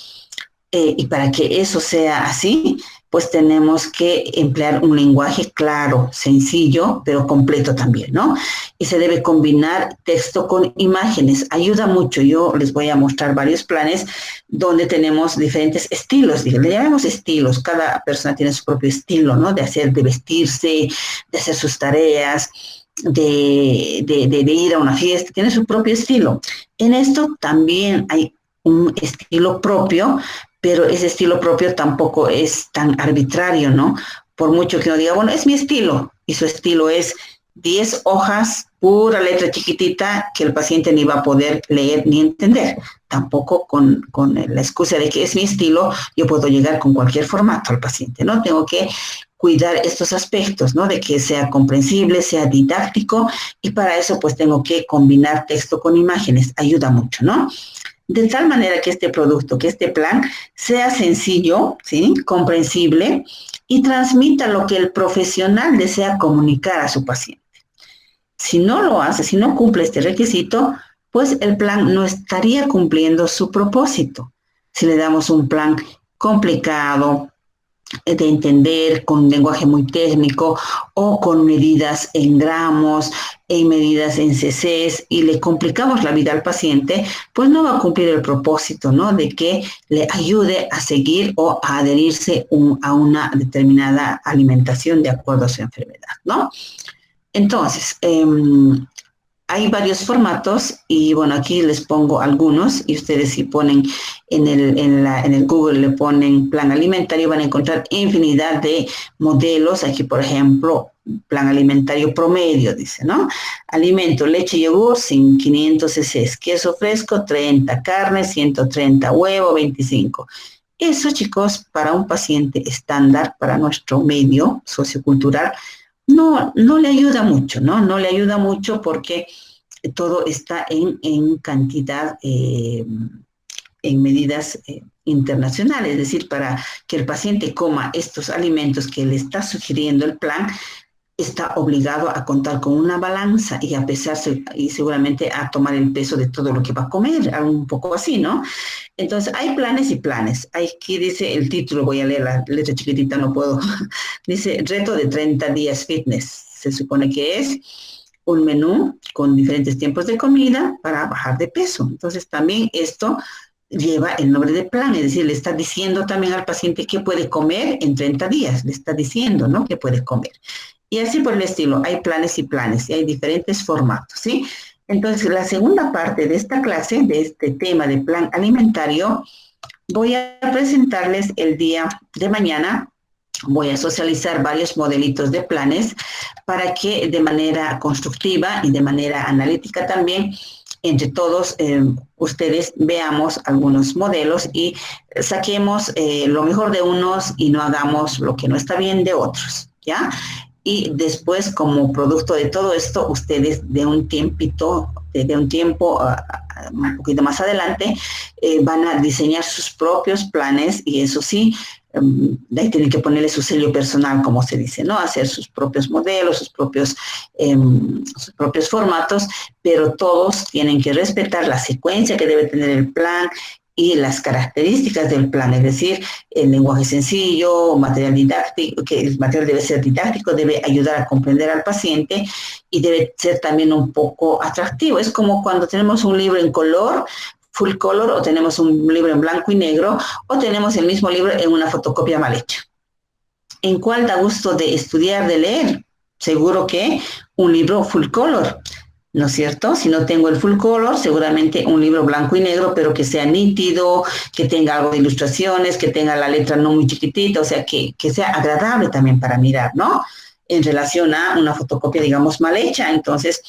Y para que eso sea así, pues tenemos que emplear un lenguaje claro, sencillo, pero completo también, ¿no? Y se debe combinar texto con imágenes. Ayuda mucho. Yo les voy a mostrar varios planes donde tenemos diferentes estilos. Le llamamos estilos. Cada persona tiene su propio estilo, ¿no? De vestirse, de hacer sus tareas, de ir a una fiesta. Tiene su propio estilo. En esto también hay un estilo propio, pero ese estilo propio tampoco es tan arbitrario, ¿no? Por mucho que uno diga, bueno, es mi estilo, y su estilo es 10 hojas, pura letra chiquitita, que el paciente ni va a poder leer ni entender. Tampoco con la excusa de que es mi estilo, yo puedo llegar con cualquier formato al paciente, ¿no? Tengo que cuidar estos aspectos, ¿no? De que sea comprensible, sea didáctico, y para eso pues tengo que combinar texto con imágenes. Ayuda mucho, ¿no? De tal manera que este producto, que este plan sea sencillo, ¿sí? Comprensible y transmita lo que el profesional desea comunicar a su paciente. Si no lo hace, si no cumple este requisito, pues el plan no estaría cumpliendo su propósito. Si le damos un plan complicado, de entender, con un lenguaje muy técnico o con medidas en gramos, en medidas en cc's, y le complicamos la vida al paciente, pues no va a cumplir el propósito, ¿no? De que le ayude a seguir o a adherirse a una determinada alimentación de acuerdo a su enfermedad, ¿no? Entonces, hay varios formatos y bueno, aquí les pongo algunos y ustedes si ponen en el Google, le ponen plan alimentario, van a encontrar infinidad de modelos. Aquí, por ejemplo, plan alimentario promedio, dice, ¿no? Alimento, leche y yogur sin 500 cc, queso fresco 30, carne 130, huevo 25. Eso, chicos, para un paciente estándar, para nuestro medio sociocultural, no le ayuda mucho, ¿no? No le ayuda mucho porque todo está en cantidad, en medidas internacionales. Es decir, para que el paciente coma estos alimentos que le está sugiriendo el plan, está obligado a contar con una balanza y a pesarse y seguramente a tomar el peso de todo lo que va a comer, un poco así, ¿no? Entonces, hay planes y planes. Aquí dice el título, voy a leer la letra chiquitita, no puedo. Dice, reto de 30 días fitness. Se supone que es un menú con diferentes tiempos de comida para bajar de peso. Entonces, también esto lleva el nombre de plan, es decir, le está diciendo también al paciente qué puede comer en 30 días, le está diciendo, ¿no?, qué puede comer. Y así por el estilo, hay planes y planes, y hay diferentes formatos, ¿sí? Entonces, la segunda parte de esta clase, de este tema de plan alimentario, voy a presentarles el día de mañana. Voy a socializar varios modelitos de planes para que de manera constructiva y de manera analítica también, entre todos ustedes veamos algunos modelos y saquemos lo mejor de unos y no hagamos lo que no está bien de otros, ¿ya? Y después, como producto de todo esto, ustedes de un tiempo un poquito más adelante, van a diseñar sus propios planes y eso sí, ahí tienen que ponerle su sello personal, como se dice, ¿no? Hacer sus propios modelos, sus propios formatos, pero todos tienen que respetar la secuencia que debe tener el plan y las características del plan, es decir, el lenguaje sencillo, material didáctico, que el material debe ser didáctico, debe ayudar a comprender al paciente y debe ser también un poco atractivo. Es como cuando tenemos un libro en color, full color, o tenemos un libro en blanco y negro, o tenemos el mismo libro en una fotocopia mal hecha. ¿En cuál da gusto de estudiar, de leer? Seguro que un libro full color. ¿no es cierto? Si no tengo el full color, seguramente un libro blanco y negro, pero que sea nítido, que tenga algo de ilustraciones, que tenga la letra no muy chiquitita, o sea, que sea agradable también para mirar, ¿no? En relación a una fotocopia, digamos, mal hecha. Entonces,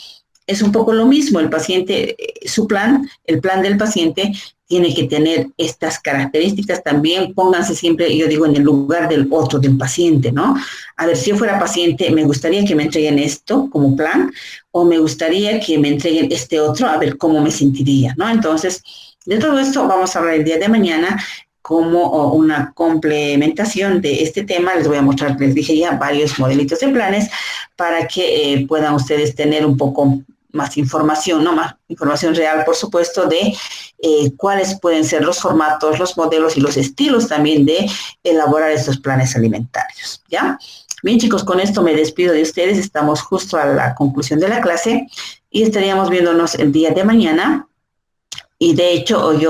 es un poco lo mismo. El paciente, su plan, el plan del paciente tiene que tener estas características también. Pónganse siempre, yo digo, en el lugar del otro, del paciente, ¿no? A ver, si yo fuera paciente, me gustaría que me entreguen esto como plan, o me gustaría que me entreguen este otro, a ver cómo me sentiría, ¿no? Entonces, de todo esto vamos a hablar el día de mañana como una complementación de este tema. Les voy a mostrar, les dije ya, varios modelitos de planes para que puedan ustedes tener un poco más información, ¿no? Más información real, por supuesto, de cuáles pueden ser los formatos, los modelos y los estilos también de elaborar estos planes alimentarios, ¿ya? Bien, chicos, con esto me despido de ustedes. Estamos justo a la conclusión de la clase y estaríamos viéndonos el día de mañana. Y de hecho, yo